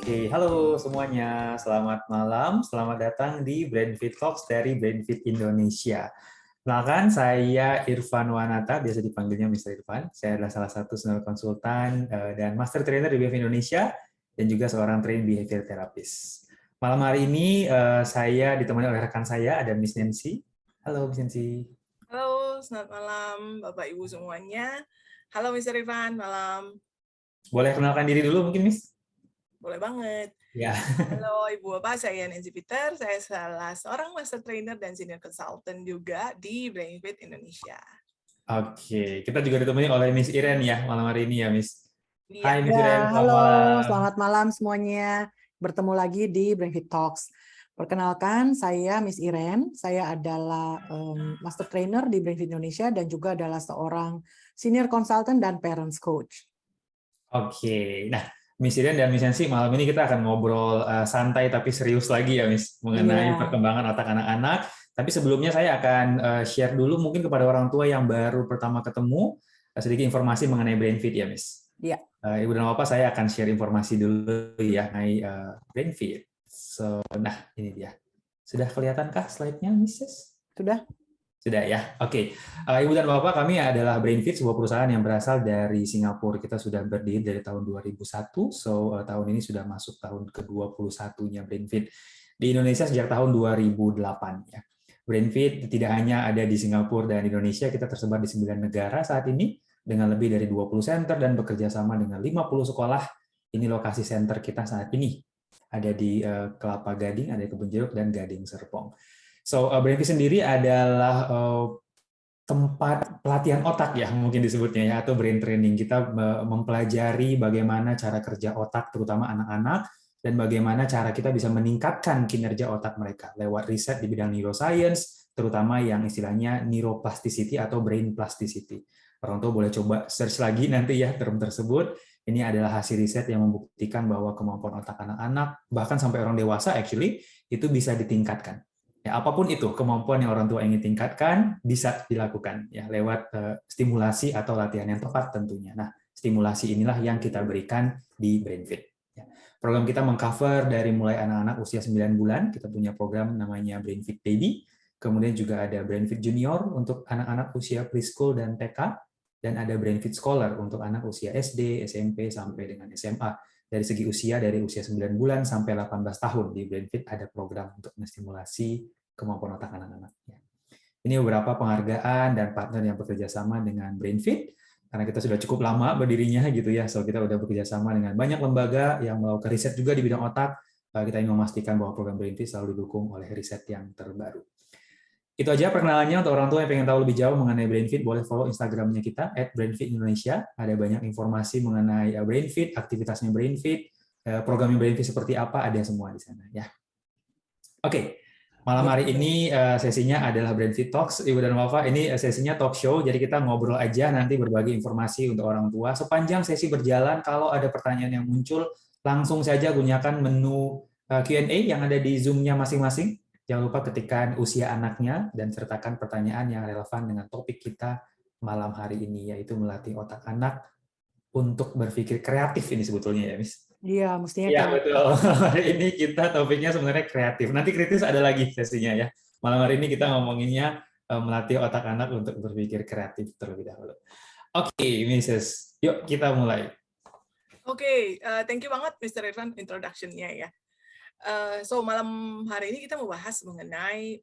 Oke, halo semuanya. Selamat malam. Selamat datang di Brainfit Talks dari Brainfit Indonesia. Kenalkan, saya Irfan Wanata, biasa dipanggilnya Mr. Irfan. Saya adalah salah satu senior konsultan dan master trainer di BF Indonesia dan juga seorang trained behavior therapist. Malam hari ini saya ditemani oleh rekan saya, ada Miss Nancy. Halo Miss Nancy. Halo, selamat malam Bapak Ibu semuanya. Halo Mr. Irfan, malam. Boleh kenalkan diri dulu mungkin, Miss? Boleh banget. Ya. Halo Ibu Bapak, saya Nancy Peter. Saya salah seorang master trainer dan senior consultant juga di Brainfit Indonesia. Oke, kita juga ditemani oleh Miss Iren ya malam hari ini ya, Miss. Iya. Hai Miss Ya, Iren, selamat halo, malam. selamat malam semuanya. Bertemu lagi di Brainfit Talks. Perkenalkan, saya Miss Iren. Saya adalah master trainer di Brainfit Indonesia dan juga adalah seorang senior consultant dan parents coach. Oke, nah Miss Iren dan Miss Nancy, malam ini kita akan ngobrol santai tapi serius lagi ya Miss, mengenai Iya. perkembangan otak anak-anak. Tapi sebelumnya saya akan share dulu mungkin kepada orang tua yang baru pertama ketemu, sedikit informasi mengenai Brainfit ya Miss. Iya. Ibu dan Bapak, saya akan share informasi dulu ya mengenai Brainfit. Nah ini dia. Sudah kelihatankah slide-nya, Mrs.? Sudah? Sudah ya, oke. Ibu dan Bapak, kami adalah Brainfit, sebuah perusahaan yang berasal dari Singapura. Kita sudah berdiri dari tahun 2001, tahun ini sudah masuk tahun ke-21-nya Brainfit. Di Indonesia sejak tahun 2008 ya. Brainfit tidak hanya ada di Singapura dan Indonesia, kita tersebar di 9 negara saat ini dengan lebih dari 20 center dan bekerja sama dengan 50 sekolah. Ini lokasi center kita saat ini. Ada di Kelapa Gading, ada di Kebun Jeruk dan Gading Serpong. Brainfit sendiri adalah tempat pelatihan otak ya mungkin disebutnya ya, atau brain training. Kita mempelajari bagaimana cara kerja otak terutama anak-anak dan bagaimana cara kita bisa meningkatkan kinerja otak mereka lewat riset di bidang neuroscience, terutama yang istilahnya neuroplasticity atau brain plasticity. Orang tua boleh coba search lagi nanti ya term tersebut. Ini adalah hasil riset yang membuktikan bahwa kemampuan otak anak-anak bahkan sampai orang dewasa actually itu bisa ditingkatkan. Ya, apapun itu kemampuan yang orang tua ingin tingkatkan bisa dilakukan ya lewat stimulasi atau latihan yang tepat tentunya. Nah, stimulasi inilah yang kita berikan di Brainfit. Ya. Program kita mengcover dari mulai anak-anak usia 9 bulan, kita punya program namanya Brainfit Baby, kemudian juga ada Brainfit Junior untuk anak-anak usia preschool dan TK, dan ada Brainfit Scholar untuk anak usia SD, SMP, sampai dengan SMA. Dari segi usia, dari usia 9 bulan sampai 18 tahun di Brainfit ada program untuk menstimulasi kemampuan otak anak-anak. Ini beberapa penghargaan dan partner yang bekerja sama dengan Brainfit, karena kita sudah cukup lama berdirinya gitu ya, so kita sudah bekerja sama dengan banyak lembaga yang melakukan riset juga di bidang otak. Kita ingin memastikan bahwa program Brainfit selalu didukung oleh riset yang terbaru. Itu aja perkenalannya. Untuk orang tua yang pengen tahu lebih jauh mengenai Brainfit, boleh follow Instagramnya kita @brainfitindonesia. Ada banyak informasi mengenai Brainfit, aktivitasnya Brainfit, programnya Brainfit seperti apa, ada semua di sana ya. Oke, malam hari ini sesinya adalah Brainfit Talks, Ibu dan Bapak. Ini sesinya talk show, jadi kita ngobrol aja nanti berbagi informasi untuk orang tua. Sepanjang sesi berjalan, kalau ada pertanyaan yang muncul, langsung saja gunakan menu Q&A yang ada di Zoom-nya masing-masing. Jangan lupa ketikkan usia anaknya dan sertakan pertanyaan yang relevan dengan topik kita malam hari ini, yaitu melatih otak anak untuk berpikir kreatif ini sebetulnya ya, Miss? Iya, mestinya Iya, betul. Hari ini kita topiknya sebenarnya kreatif. Nanti kritis ada lagi sesinya ya. Malam hari ini kita ngomonginnya melatih otak anak untuk berpikir kreatif terlebih dahulu. Oke, Mrs. Yuk kita mulai. Oke, thank you banget Mr. Irfan introduction-nya ya. Malam hari ini kita mau bahas mengenai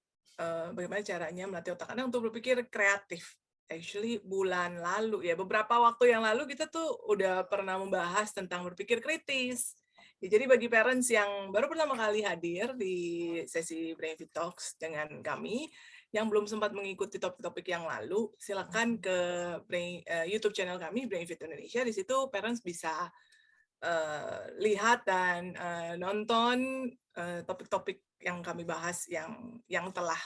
bagaimana caranya melatih otak anak untuk berpikir kreatif. Actually bulan lalu ya, beberapa waktu yang lalu kita tuh udah pernah membahas tentang berpikir kritis. Ya, jadi bagi parents yang baru pertama kali hadir di sesi Brainfit Talks dengan kami, yang belum sempat mengikuti topik-topik yang lalu, silakan ke YouTube channel kami Brainfit Indonesia. Di situ parents bisa lihat dan nonton topik-topik yang kami bahas yang telah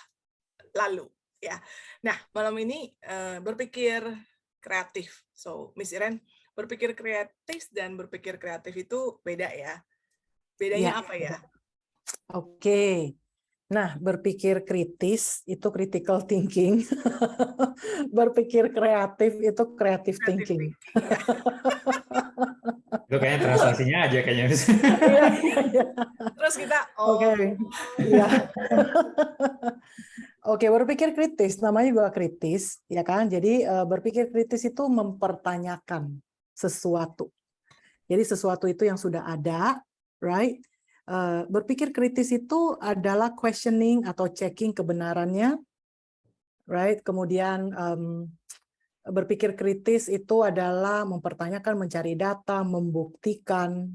lalu ya. Nah, malam ini berpikir kreatif. So, Miss Iren, berpikir kreatif dan berpikir kreatif itu beda ya. Bedanya apa ya? Oke. Nah, berpikir kritis itu critical thinking. Berpikir kreatif itu creative thinking. Itu kayaknya translasinya aja kayaknya. Iya, iya, iya. Terus kita, Oke, iya. Oke, berpikir kritis, namanya juga kritis, ya kan? Jadi berpikir kritis itu mempertanyakan sesuatu. Jadi sesuatu itu yang sudah ada, right? Berpikir kritis itu adalah questioning atau checking kebenarannya, right? Kemudian berpikir kritis itu adalah mempertanyakan, mencari data, membuktikan,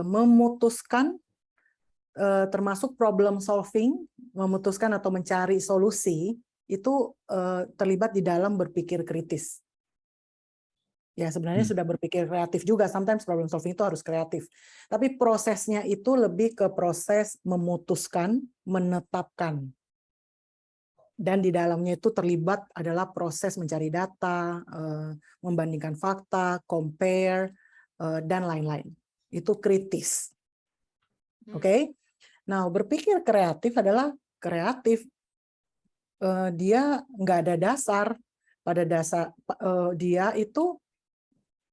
memutuskan, termasuk problem solving, memutuskan atau mencari solusi, itu terlibat di dalam berpikir kritis. Ya, sebenarnya sudah berpikir kreatif juga. Sometimes problem solving itu harus kreatif. Tapi prosesnya itu lebih ke proses memutuskan, menetapkan. Dan di dalamnya itu terlibat adalah proses mencari data, membandingkan fakta, compare, dan lain-lain. Itu kritis. Oke? Nah, berpikir kreatif adalah kreatif. Dia nggak ada dasar. Pada dasar dia itu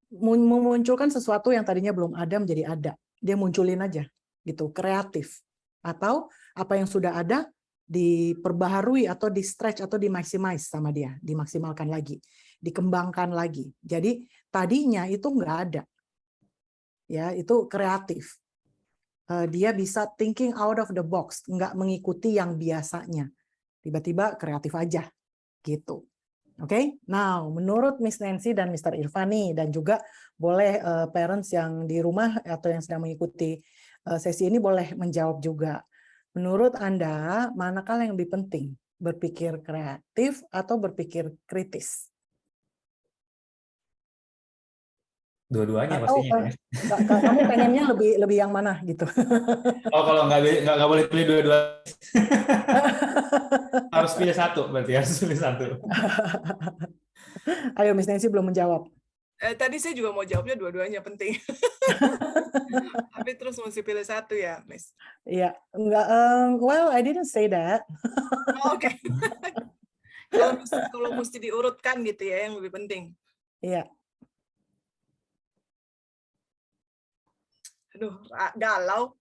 memunculkan sesuatu yang tadinya belum ada menjadi ada. Dia munculin aja, gitu, kreatif. Atau apa yang sudah ada diperbaharui atau di stretch atau di maximize sama dia, dimaksimalkan lagi, dikembangkan lagi. Jadi tadinya itu nggak ada, ya itu kreatif. Dia bisa thinking out of the box, nggak mengikuti yang biasanya. Tiba-tiba kreatif aja, gitu. Oke, now menurut Miss Nancy dan Mr. Irfan nih, dan juga boleh parents yang di rumah atau yang sedang mengikuti sesi ini boleh menjawab juga. Menurut Anda, manakah yang lebih penting? Berpikir kreatif atau berpikir kritis? Dua-duanya Atau pastinya. kamu pengennya lebih yang mana gitu? Oh, kalau nggak boleh pilih dua-dua. Harus pilih satu, berarti harus pilih satu. Ayo, Miss Nancy belum menjawab. Tadi saya juga mau jawabnya dua-duanya penting. Tapi terus mesti pilih satu ya, Miss? Iya, enggak. Well, I didn't say that. Oh, oke. Kalau mesti diurutkan gitu ya, yang lebih penting. Iya. Aduh, galau.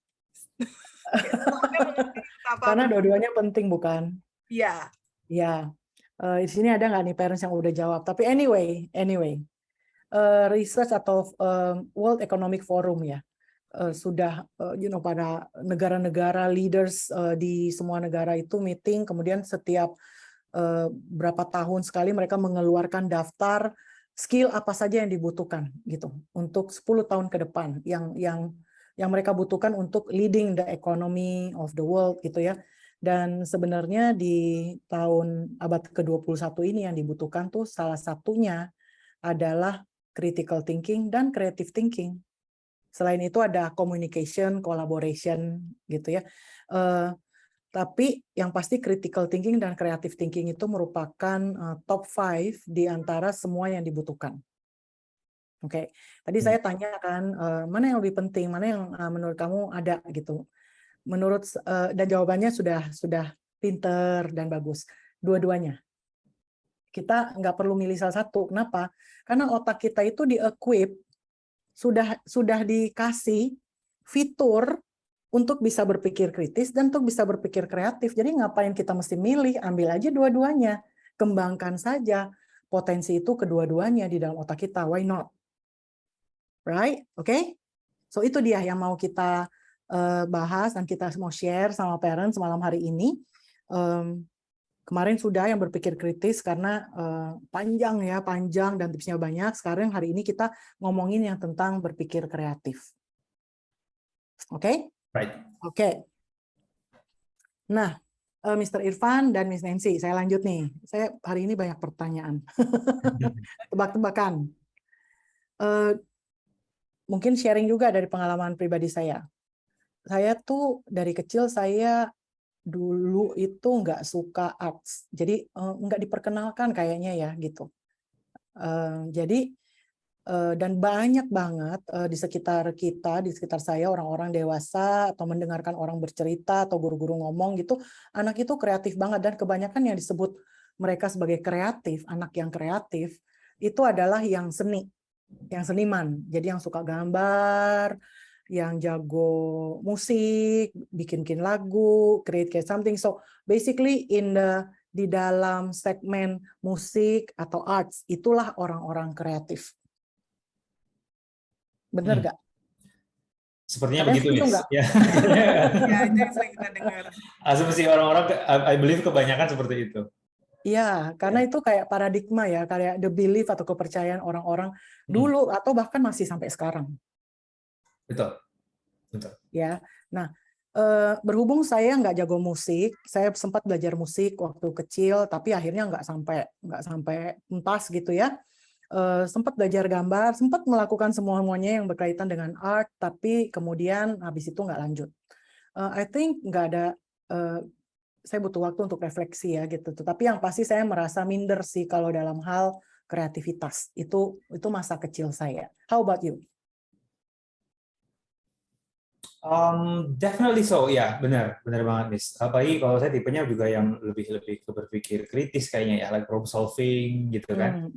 Karena dua-duanya penting, bukan? Iya. Ya, di sini ada nggak nih parents yang udah jawab? Tapi anyway, research atau World Economic Forum ya sudah, pada negara-negara leaders di semua negara itu meeting, kemudian setiap berapa tahun sekali mereka mengeluarkan daftar skill apa saja yang dibutuhkan gitu untuk 10 tahun ke depan yang mereka butuhkan untuk leading the economy of the world gitu ya. Dan sebenarnya di tahun abad ke-21 ini yang dibutuhkan tuh salah satunya adalah critical thinking dan creative thinking. Selain itu ada communication, collaboration gitu ya. Tapi yang pasti critical thinking dan creative thinking itu merupakan top 5 di antara semua yang dibutuhkan. Oke, tadi saya tanya kan mana yang lebih penting, mana yang menurut kamu ada gitu. Menurut dan jawabannya sudah pinter dan bagus. Dua-duanya. Kita nggak perlu milih salah satu. Kenapa? Karena otak kita itu di-equip, sudah dikasih fitur untuk bisa berpikir kritis dan untuk bisa berpikir kreatif. Jadi ngapain kita mesti milih? Ambil aja dua-duanya. Kembangkan saja potensi itu kedua-duanya di dalam otak kita. Why not? Right? Oke? So itu dia yang mau kita bahas dan kita mau share sama parents malam hari ini. Kemarin sudah yang berpikir kritis karena panjang dan tipsnya banyak. Sekarang hari ini kita ngomongin yang tentang berpikir kreatif. Oke? Right. Oke. Nah, Mr. Irfan dan Miss Nancy, saya lanjut nih. Saya hari ini banyak pertanyaan. Tebak-tebakan. Mungkin sharing juga dari pengalaman pribadi saya. Saya tuh dari kecil saya dulu itu nggak suka arts, jadi nggak diperkenalkan kayaknya ya gitu. Jadi dan banyak banget di sekitar kita, di sekitar saya orang-orang dewasa atau mendengarkan orang bercerita atau guru-guru ngomong gitu, anak itu kreatif banget dan kebanyakan yang disebut mereka sebagai kreatif, anak yang kreatif itu adalah yang seni. yang seniman. Jadi yang suka gambar, yang jago musik, bikin lagu, create something. So basically di dalam segmen musik atau arts, itulah orang-orang kreatif. Benar nggak? Sepertinya Kalian begitu, setuju Miss. nggak? Ya. Ya, itu yang sering kita dengar. Asumsi orang-orang, I believe kebanyakan seperti itu. Iya, karena itu kayak paradigma ya, kayak the belief atau kepercayaan orang-orang dulu atau bahkan masih sampai sekarang. Betul, betul. Ya, nah berhubung saya nggak jago musik, saya sempat belajar musik waktu kecil, tapi akhirnya nggak sampai tuntas gitu ya. Sempat belajar gambar, sempat melakukan semuanya yang berkaitan dengan art, tapi kemudian habis itu nggak lanjut. I think nggak ada. Saya butuh waktu untuk refleksi ya gitu. Tapi yang pasti saya merasa minder sih kalau dalam hal kreativitas. Itu masa kecil saya. How about you? Definitely so, ya benar banget, Miss. Apalagi kalau saya tipenya juga yang lebih ke berpikir kritis kayaknya ya, like problem solving gitu kan.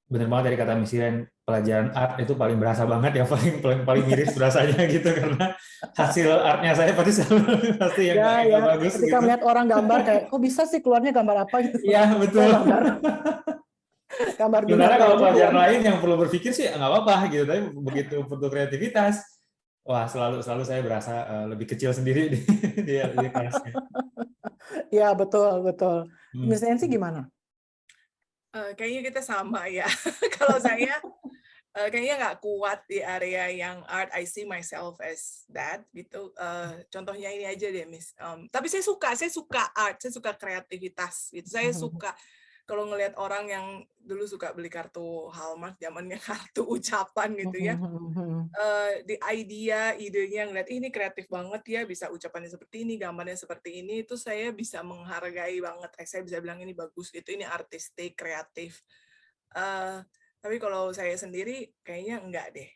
Benar banget dari kata Miss Iren, pelajaran art itu paling berasa banget ya, paling miris berasanya gitu, karena hasil artnya saya pasti yang nggak bagus. Ketika gitu. melihat orang gambar kayak, kok bisa sih keluarnya gambar apa gitu? Iya betul. Gambar sebenarnya kalau pelajaran lain yang perlu berpikir sih nggak apa-apa gitu, tapi begitu untuk kreativitas, wah selalu saya berasa lebih kecil sendiri di kelasnya. Iya betul. Miss Nancy gimana? Kayaknya kita sama ya. Kalau saya kayaknya nggak kuat di area yang art. I see myself as that gitu. Contohnya ini aja deh, Miss. Tapi saya suka art, saya suka kreativitas gitu. Saya suka kalau ngelihat orang yang dulu suka beli kartu Hallmark, zamannya kartu ucapan gitu ya. Di idenya ngeliat ini kreatif banget ya, bisa ucapannya seperti ini, gambarnya seperti ini, itu saya bisa menghargai banget. Saya bisa bilang ini bagus gitu, ini artistik, kreatif. Tapi kalau saya sendiri kayaknya enggak deh.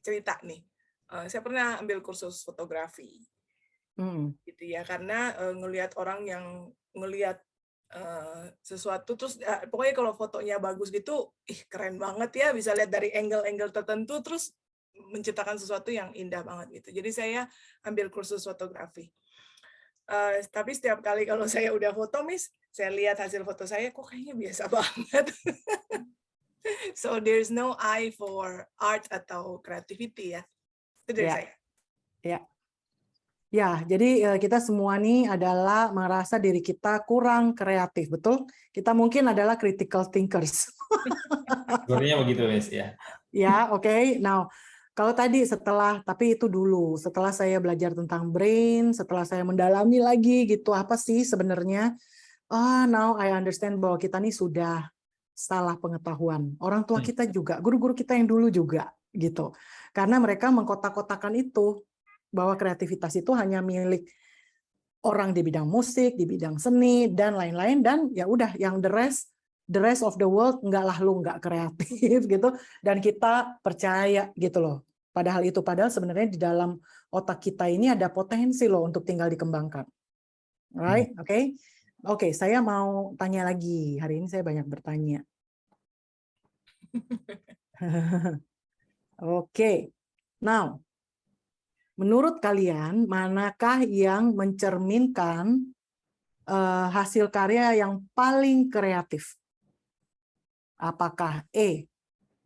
Cerita nih, saya pernah ambil kursus fotografi, gitu ya, karena ngelihat orang yang ngelihat sesuatu terus pokoknya kalau fotonya bagus gitu, keren banget ya, bisa lihat dari angle-angle tertentu terus menciptakan sesuatu yang indah banget gitu. Jadi saya ambil kursus fotografi. Tapi setiap kali kalau saya udah foto, Miss, saya lihat hasil foto saya kok kayaknya biasa banget. So there's no eye for art atau creativity ya. Itu dari saya. Ya, jadi kita semua nih adalah merasa diri kita kurang kreatif, betul? Kita mungkin adalah critical thinkers. Sebenarnya begitu, Miss, ya. Ya, oke. Now, kalau tadi tapi itu dulu, setelah saya belajar tentang brain, setelah saya mendalami lagi gitu, apa sih sebenarnya? Now I understand bahwa kita nih sudah salah pengetahuan. Orang tua kita juga, guru-guru kita yang dulu juga gitu. Karena mereka mengkotak-kotakan itu, bahwa kreativitas itu hanya milik orang di bidang musik, di bidang seni dan lain-lain, dan ya udah yang the rest of the world nggak kreatif gitu, dan kita percaya gitu loh. Padahal sebenarnya di dalam otak kita ini ada potensi loh untuk tinggal dikembangkan. Right? Oke, saya mau tanya lagi. Hari ini saya banyak bertanya. Oke. Now, menurut kalian, manakah yang mencerminkan hasil karya yang paling kreatif? Apakah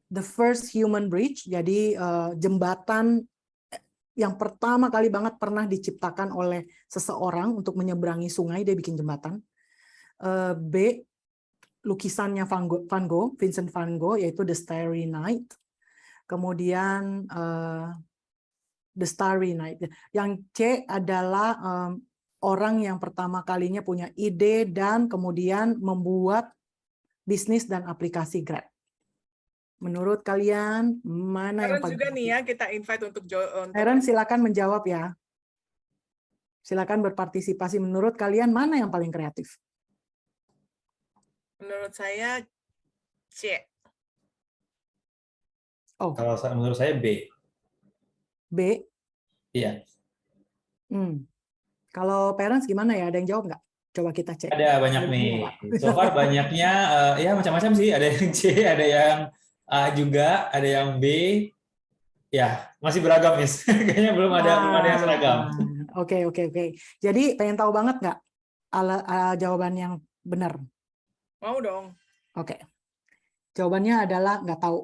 the first human bridge, jadi jembatan yang pertama kali banget pernah diciptakan oleh seseorang untuk menyeberangi sungai, dia bikin jembatan. B, lukisannya Van Gogh, Vincent Van Gogh, yaitu The Starry Night. Kemudian The Starry Night. Yang C adalah orang yang pertama kalinya punya ide dan kemudian membuat bisnis dan aplikasi Grab. Menurut kalian mana yang paling juga nih ya kita invite untuk Aaron, silakan menjawab ya. Silakan berpartisipasi. Menurut kalian mana yang paling kreatif? Menurut saya C. Kalau menurut saya B. B? Iya. Kalau parents gimana ya? Ada yang jawab nggak? Coba kita cek. Ada banyak nih. So far banyaknya ya macam-macam sih. Ada yang C, ada yang A juga, ada yang B. Ya, masih beragam, Miss. Kayaknya belum ada yang seragam. Oke. Jadi pengen tahu banget nggak jawaban yang benar? Mau dong. Oke. Jawabannya adalah nggak tahu.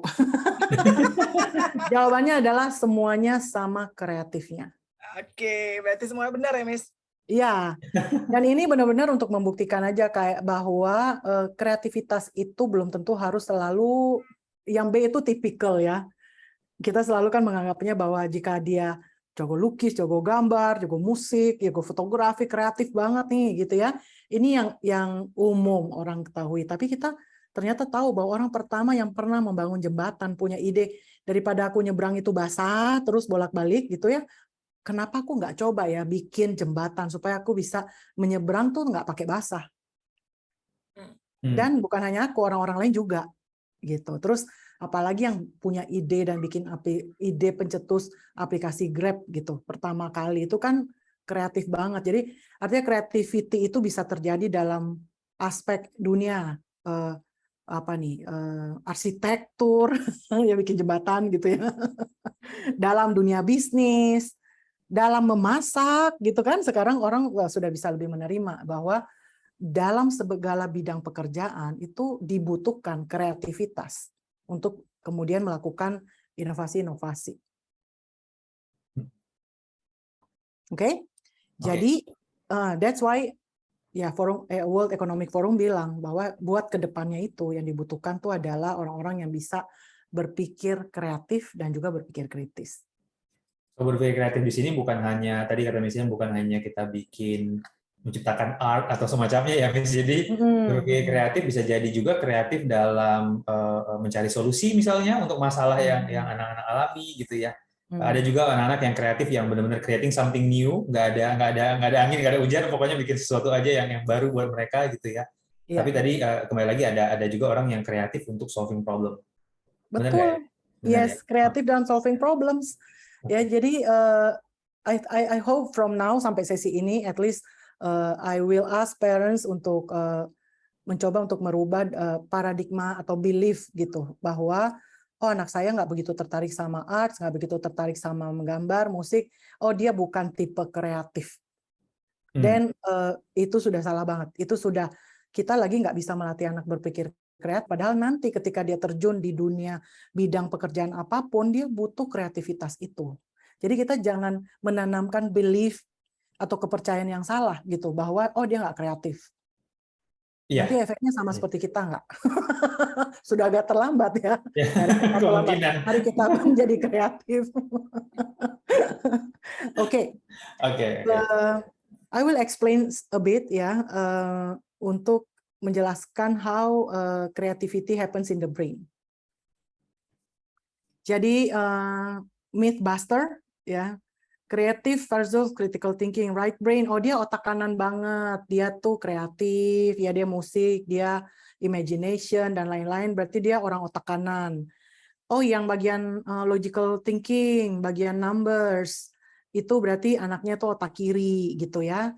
Jawabannya adalah semuanya sama kreatifnya. Oke, berarti semuanya benar ya, Miss? Iya. Dan ini benar-benar untuk membuktikan aja kayak bahwa kreativitas itu belum tentu harus selalu yang B itu tipikal ya. Kita selalu kan menganggapnya bahwa jika dia jago lukis, jago gambar, jago musik, jago fotografi, kreatif banget nih gitu ya. Ini yang umum orang ketahui. Tapi kita ternyata tahu bahwa orang pertama yang pernah membangun jembatan, punya ide daripada aku nyebrang itu basah terus bolak-balik gitu ya. Kenapa aku nggak coba ya bikin jembatan supaya aku bisa menyeberang tuh nggak pakai basah. Dan bukan hanya aku, orang-orang lain juga gitu. Terus apalagi yang punya ide dan bikin ide pencetus aplikasi Grab gitu pertama kali itu kan kreatif banget. Jadi artinya creativity itu bisa terjadi dalam aspek dunia arsitektur ya bikin jembatan gitu ya, dalam dunia bisnis, dalam memasak gitu kan. Sekarang orang sudah bisa lebih menerima bahwa dalam segala bidang pekerjaan itu dibutuhkan kreativitas untuk kemudian melakukan inovasi-inovasi. Oke? Jadi that's why ya World Economic Forum bilang bahwa buat kedepannya itu yang dibutuhkan tuh adalah orang-orang yang bisa berpikir kreatif dan juga berpikir kritis. So, berpikir kreatif di sini bukan hanya tadi kata Miss, bukan hanya kita bikin menciptakan art atau semacamnya ya, Miss. Jadi berpikir kreatif bisa jadi juga kreatif dalam mencari solusi misalnya untuk masalah yang anak-anak alami gitu ya. Ada juga anak-anak yang kreatif yang benar-benar creating something new, nggak ada angin, nggak ada hujan, pokoknya bikin sesuatu aja yang baru buat mereka gitu ya. Tapi tadi kembali lagi ada juga orang yang kreatif untuk solving problem. Betul. Yes, kreatif dalam solving problems. Ya, jadi I hope from now sampai sesi ini at least I will ask parents untuk mencoba untuk merubah paradigma atau belief gitu bahwa anak saya nggak begitu tertarik sama art, nggak begitu tertarik sama menggambar, musik, dia bukan tipe kreatif. Dan itu sudah salah banget. Itu sudah kita lagi nggak bisa melatih anak berpikir kreatif, padahal nanti ketika dia terjun di dunia bidang pekerjaan apapun, dia butuh kreativitas itu. Jadi kita jangan menanamkan belief atau kepercayaan yang salah gitu, bahwa dia nggak kreatif. Nanti efeknya sama seperti kita nggak? Sudah agak terlambat ya. Mari kita menjadi kreatif. Oke. I will explain a bit ya, untuk menjelaskan how creativity happens in the brain. Jadi Mythbuster ya, creative versus critical thinking, right brain. Dia otak kanan banget, dia tuh kreatif, ya dia musik, dia imagination dan lain-lain. Berarti dia orang otak kanan. Yang bagian logical thinking, bagian numbers, itu berarti anaknya tuh otak kiri gitu ya.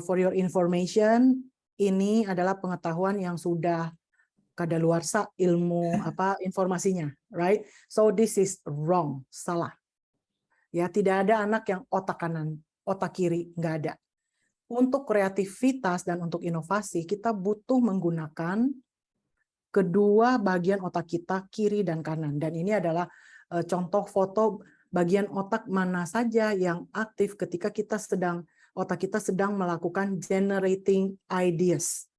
For your information, ini adalah pengetahuan yang sudah kadaluarsa ilmu informasinya, right? So this is wrong, salah. Ya, tidak ada anak yang otak kanan, otak kiri, nggak ada. Untuk kreativitas dan untuk inovasi, kita butuh menggunakan kedua bagian otak kita, kiri dan kanan. Dan ini adalah contoh foto bagian otak mana saja yang aktif ketika otak kita sedang melakukan generating ideas.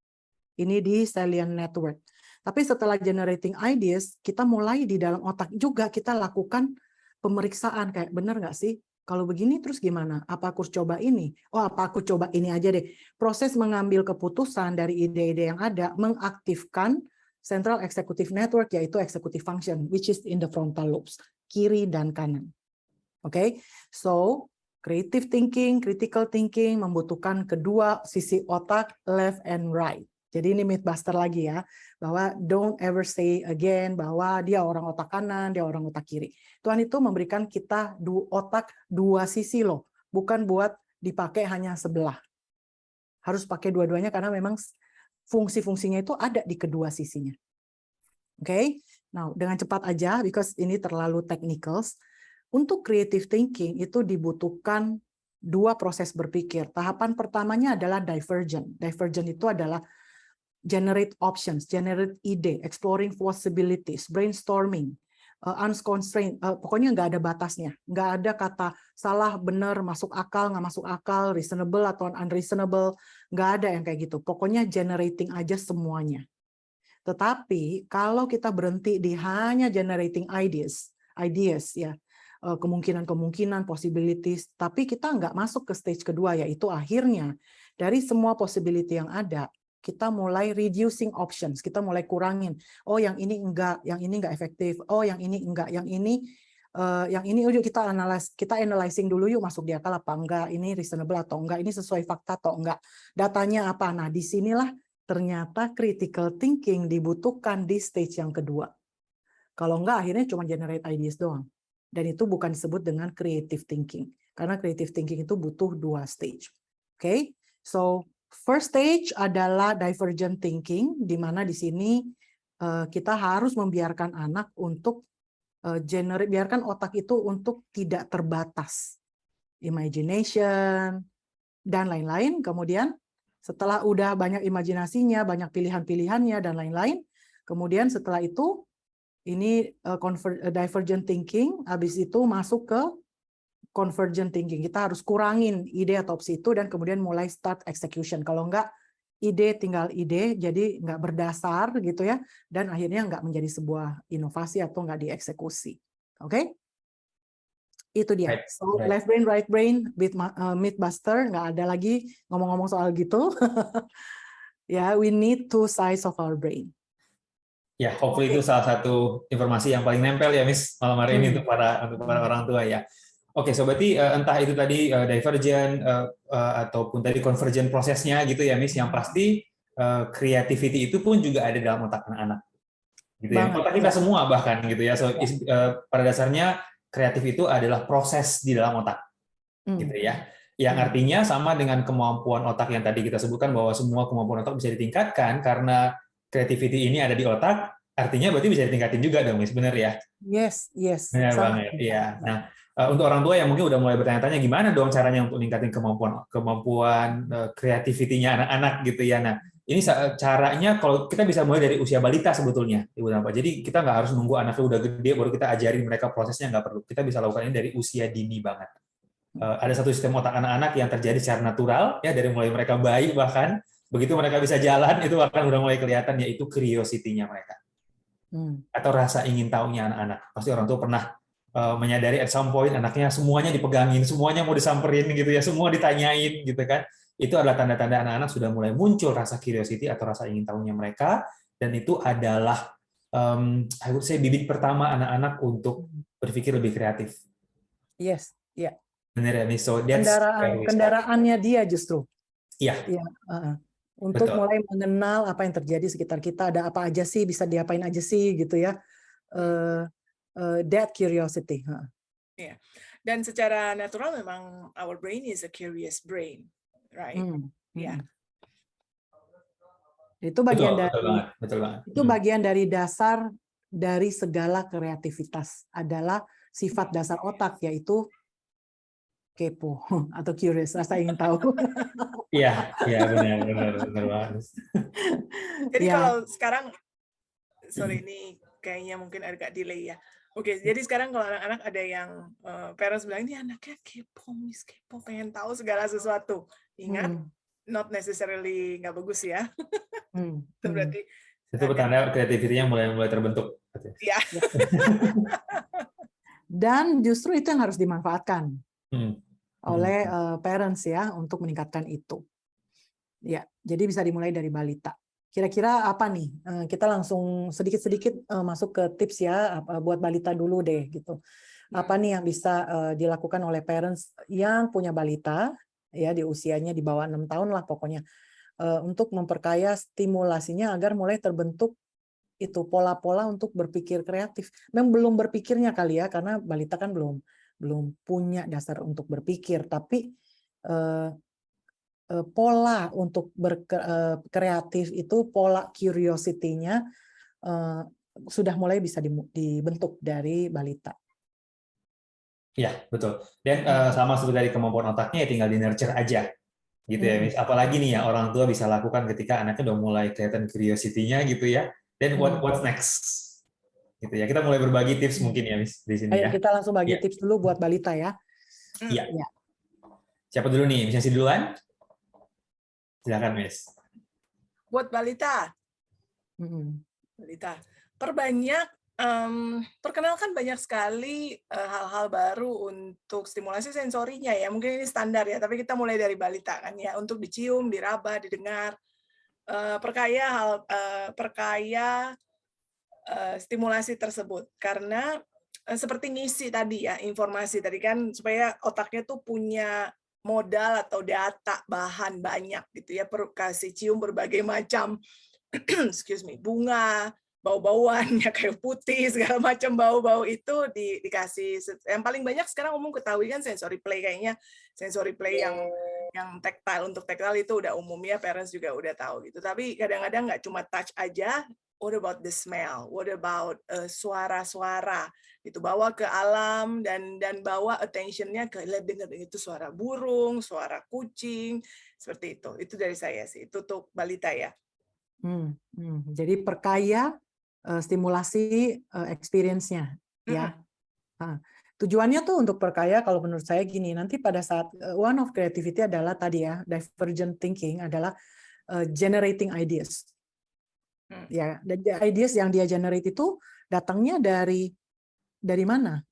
Ini di Stellian Network. Tapi setelah generating ideas, kita mulai di dalam otak juga kita lakukan pemeriksaan, kayak benar nggak sih? Kalau begini terus gimana? Apa aku coba ini? Apa aku coba ini aja deh. Proses mengambil keputusan dari ide-ide yang ada mengaktifkan Central Executive Network, yaitu executive function, which is in the frontal lobes, kiri dan kanan. Oke, so creative thinking, critical thinking membutuhkan kedua sisi otak, left and right. Jadi ini Mythbuster lagi ya, bahwa don't ever say again bahwa dia orang otak kanan, dia orang otak kiri. Tuhan itu memberikan kita otak dua sisi loh, bukan buat dipakai hanya sebelah. Harus pakai dua-duanya karena memang fungsi-fungsinya itu ada di kedua sisinya. Oke, Nah, dengan cepat aja, because ini terlalu technicals, untuk creative thinking itu dibutuhkan 2 proses berpikir. Tahapan pertamanya adalah divergent. Divergent itu adalah generate options, generate ide, exploring possibilities, brainstorming, unconstrained, pokoknya nggak ada batasnya, nggak ada kata salah, benar, masuk akal, nggak masuk akal, reasonable atau unreasonable, nggak ada yang kayak gitu. Pokoknya generating aja semuanya. Tetapi kalau kita berhenti di hanya generating ideas ya, kemungkinan-kemungkinan, possibilities, tapi kita nggak masuk ke stage kedua, yaitu akhirnya dari semua possibility yang ada, kita mulai reducing options, kita mulai kurangin. Oh, yang ini enggak efektif. Oh, yang ini enggak, yang ini yuk kita analyzing dulu yuk, masuk di akal apa enggak, ini reasonable atau enggak, ini sesuai fakta atau enggak, datanya apa. Nah, disinilah ternyata critical thinking dibutuhkan di stage yang kedua. Kalau enggak, akhirnya cuma generate ideas doang. Dan itu bukan disebut dengan creative thinking. Karena creative thinking itu butuh 2 stage. Oke, so first stage adalah divergent thinking, di mana di sini kita harus membiarkan anak untuk biarkan otak itu untuk tidak terbatas. Imagination, dan lain-lain. Kemudian setelah udah banyak imajinasinya, banyak pilihan-pilihannya, dan lain-lain, kemudian setelah itu, ini divergent thinking, habis itu masuk ke convergent thinking. Kita harus kurangin ide atau opsi itu, dan kemudian mulai start execution. Kalau enggak, ide tinggal ide, jadi nggak berdasar gitu ya, dan akhirnya nggak menjadi sebuah inovasi atau nggak dieksekusi. Oke? Itu dia. So, left brain, right brain, Mythbuster, nggak ada lagi ngomong-ngomong soal gitu. Ya, we need 2 sides of our brain. Ya, hopefully itu salah satu informasi yang paling nempel ya, Miss, malam hari ini untuk para orang tua ya. Oke, so berarti entah itu tadi divergent ataupun tadi convergent prosesnya gitu ya, Miss. Yang pasti creativity itu pun juga ada dalam otak anak-anak. Gitu ya. Otak kita semua bahkan gitu ya. So pada dasarnya kreatif itu adalah proses di dalam otak. Gitu ya. Yang artinya sama dengan kemampuan otak yang tadi kita sebutkan, bahwa semua kemampuan otak bisa ditingkatkan karena creativity ini ada di otak, artinya berarti bisa ditingkatin juga dong, Miss, benar ya? Yes. Benar banget, iya. Nah, untuk orang tua yang mungkin udah mulai bertanya-tanya gimana dong caranya untuk meningkatin kemampuan creativity-nya anak-anak gitu ya. Nah, ini caranya kalau kita bisa mulai dari usia balita sebetulnya, Ibu Nampak. Jadi kita nggak harus nunggu anaknya udah gede baru kita ajarin mereka prosesnya, nggak perlu. Kita bisa lakukan ini dari usia dini banget. Ada satu sistem otak anak-anak yang terjadi secara natural ya, dari mulai mereka bayi, bahkan begitu mereka bisa jalan itu bahkan udah mulai kelihatan, yaitu curiosity-nya mereka atau rasa ingin tahunya anak-anak. Pasti orang tua pernah menyadari at some point anaknya semuanya dipegangin, semuanya mau disamperin gitu ya, semua ditanyain gitu kan. Itu adalah tanda-tanda anak-anak sudah mulai muncul rasa curiosity atau rasa ingin tahunya mereka, dan itu adalah I would say bibit pertama anak-anak untuk berpikir lebih kreatif. Yes, ya. Yeah. Benar ya, nih. So kendaraannya dia justru. Iya. Ya, untuk betul. Mulai mengenal apa yang terjadi sekitar kita, ada apa aja sih, bisa diapain aja sih gitu ya. That curiosity. Yeah. Dan secara natural memang our brain is a curious brain, right? Yeah. Itu bagian betul banget. Itu bagian dari dasar dari segala kreativitas, adalah sifat dasar otak, yaitu kepo atau curious, rasa ingin tahu. Iya, benar banget. Jadi kalau sekarang, sorry ini kayaknya mungkin agak delay ya. Oke, jadi sekarang kalau anak-anak ada yang parents bilang, ini anaknya kepo, Miss, kepo, pengen tahu segala sesuatu. Ingat, not necessarily nggak bagus ya. Itu berarti itu pertanda kreativitinya mulai terbentuk. Iya. Dan justru itu yang harus dimanfaatkan oleh parents ya, untuk meningkatkan itu. Ya, jadi bisa dimulai dari balita. Kira-kira apa nih? Kita langsung sedikit-sedikit masuk ke tips ya, buat balita dulu deh gitu. Apa nih yang bisa dilakukan oleh parents yang punya balita ya, di usianya di bawah 6 tahun lah pokoknya, untuk memperkaya stimulasinya agar mulai terbentuk itu pola-pola untuk berpikir kreatif. Memang belum berpikirnya kali ya, karena balita kan belum punya dasar untuk berpikir, tapi pola untuk berkreatif itu, pola curiosity-nya sudah mulai bisa dibentuk dari balita. Ya, betul. Dan sama seperti dari kemampuan otaknya ya tinggal di nurture aja. Gitu ya, Miss. Apalagi nih yang orang tua bisa lakukan ketika anaknya udah mulai kelihatan curiosity-nya gitu ya. Dan what's next? Gitu ya. Kita mulai berbagi tips mungkin ya, Miss, di sini Ayo ya. kita langsung bagi tips dulu buat balita ya. Iya. Ya. Siapa dulu nih? Miss Yansi duluan? Silakan, Miss. Buat balita. Balita. Perbanyak perkenalkan banyak sekali hal-hal baru untuk stimulasi sensorinya ya. Mungkin ini standar ya, tapi kita mulai dari balita kan ya, untuk dicium, diraba, didengar. Perkaya stimulasi tersebut, karena seperti ngisi tadi ya, informasi tadi kan, supaya otaknya tuh punya modal atau data bahan banyak gitu ya, perlu kasih cium berbagai macam bunga, bau-bauan ya, kayu putih, segala macam bau-bau itu dikasih. Yang paling banyak sekarang umum ketahui kan sensory play, kayaknya sensory play yang tactile. Untuk tactile itu udah umum ya, parents juga udah tahu gitu. Tapi kadang-kadang nggak cuma touch aja. What about the smell? What about suara-suara? Itu bawa ke alam dan bawa attention-nya ke dengar itu suara burung, suara kucing, seperti itu. Itu dari saya sih. Itu untuk balita ya. Jadi perkaya stimulasi experience-nya ya. Tujuannya tuh untuk perkaya, kalau menurut saya gini, nanti pada saat one of creativity adalah tadi ya, divergent thinking adalah generating ideas. Ya, dan ideas yang dia generate itu datangnya dari mana?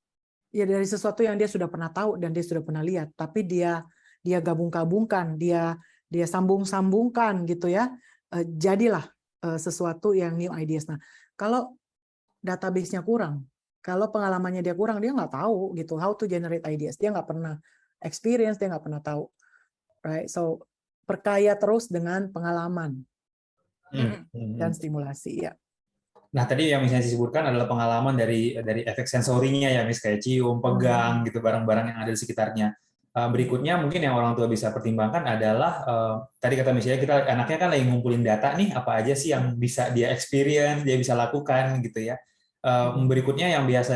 Ya dari sesuatu yang dia sudah pernah tahu dan dia sudah pernah lihat, tapi dia gabung-gabungkan, dia sambung-sambungkan gitu ya. Jadilah sesuatu yang new ideas. Nah, kalau database-nya kurang, kalau pengalamannya dia kurang, dia nggak tahu gitu how to generate ideas. Dia nggak pernah experience, dia nggak pernah tahu, right? So perkaya terus dengan pengalaman dan stimulasi ya. Nah, tadi yang misalnya disebutkan adalah pengalaman dari efek sensorinya ya, Miss, kayak cium, pegang gitu, barang-barang yang ada di sekitarnya. Berikutnya mungkin yang orang tua bisa pertimbangkan adalah tadi kata misalnya kita anaknya kan lagi ngumpulin data nih, apa aja sih yang bisa dia experience, dia bisa lakukan gitu ya. Berikutnya yang biasa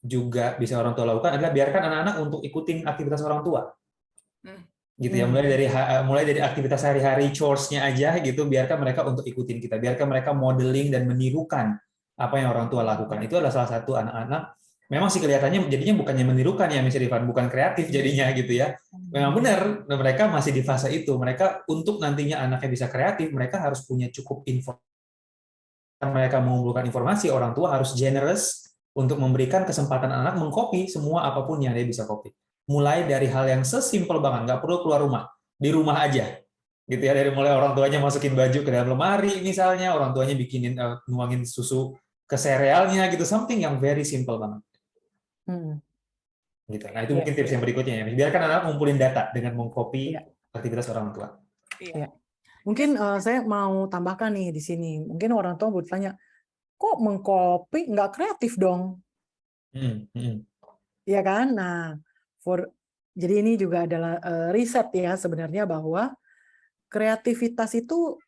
juga bisa orang tua lakukan adalah biarkan anak-anak untuk ikutin aktivitas orang tua. Gitu ya, mulai dari aktivitas sehari-hari, chores-nya aja gitu, biarkan mereka untuk ikutin kita, biarkan mereka modeling dan menirukan apa yang orang tua lakukan. Itu adalah salah satu anak-anak memang sih kelihatannya jadinya bukannya menirukan ya, Miss Rifan, bukan kreatif jadinya gitu ya. Memang benar, mereka masih di fase itu. Mereka untuk nantinya anaknya bisa kreatif, mereka harus punya cukup info. Mereka mengumpulkan informasi, orang tua harus generous untuk memberikan kesempatan anak mengcopy semua apapun yang dia bisa copy. Mulai dari hal yang sesimpel banget, nggak perlu keluar rumah, di rumah aja. Gitu ya, dari mulai orang tuanya masukin baju ke dalam lemari misalnya, orang tuanya bikinin nuangin susu ke serealnya gitu, something yang very simple banget. Gitu. Nah, itu mungkin tips yang berikutnya ya. Biarkan anak ngumpulin data dengan mengcopy aktivitas orang tua. Iya. Mungkin saya mau tambahkan nih di sini. Mungkin orang tua bertanya, kok mengcopy nggak kreatif dong? Iya kan? Nah, jadi ini juga adalah riset ya sebenarnya bahwa kreativitas itu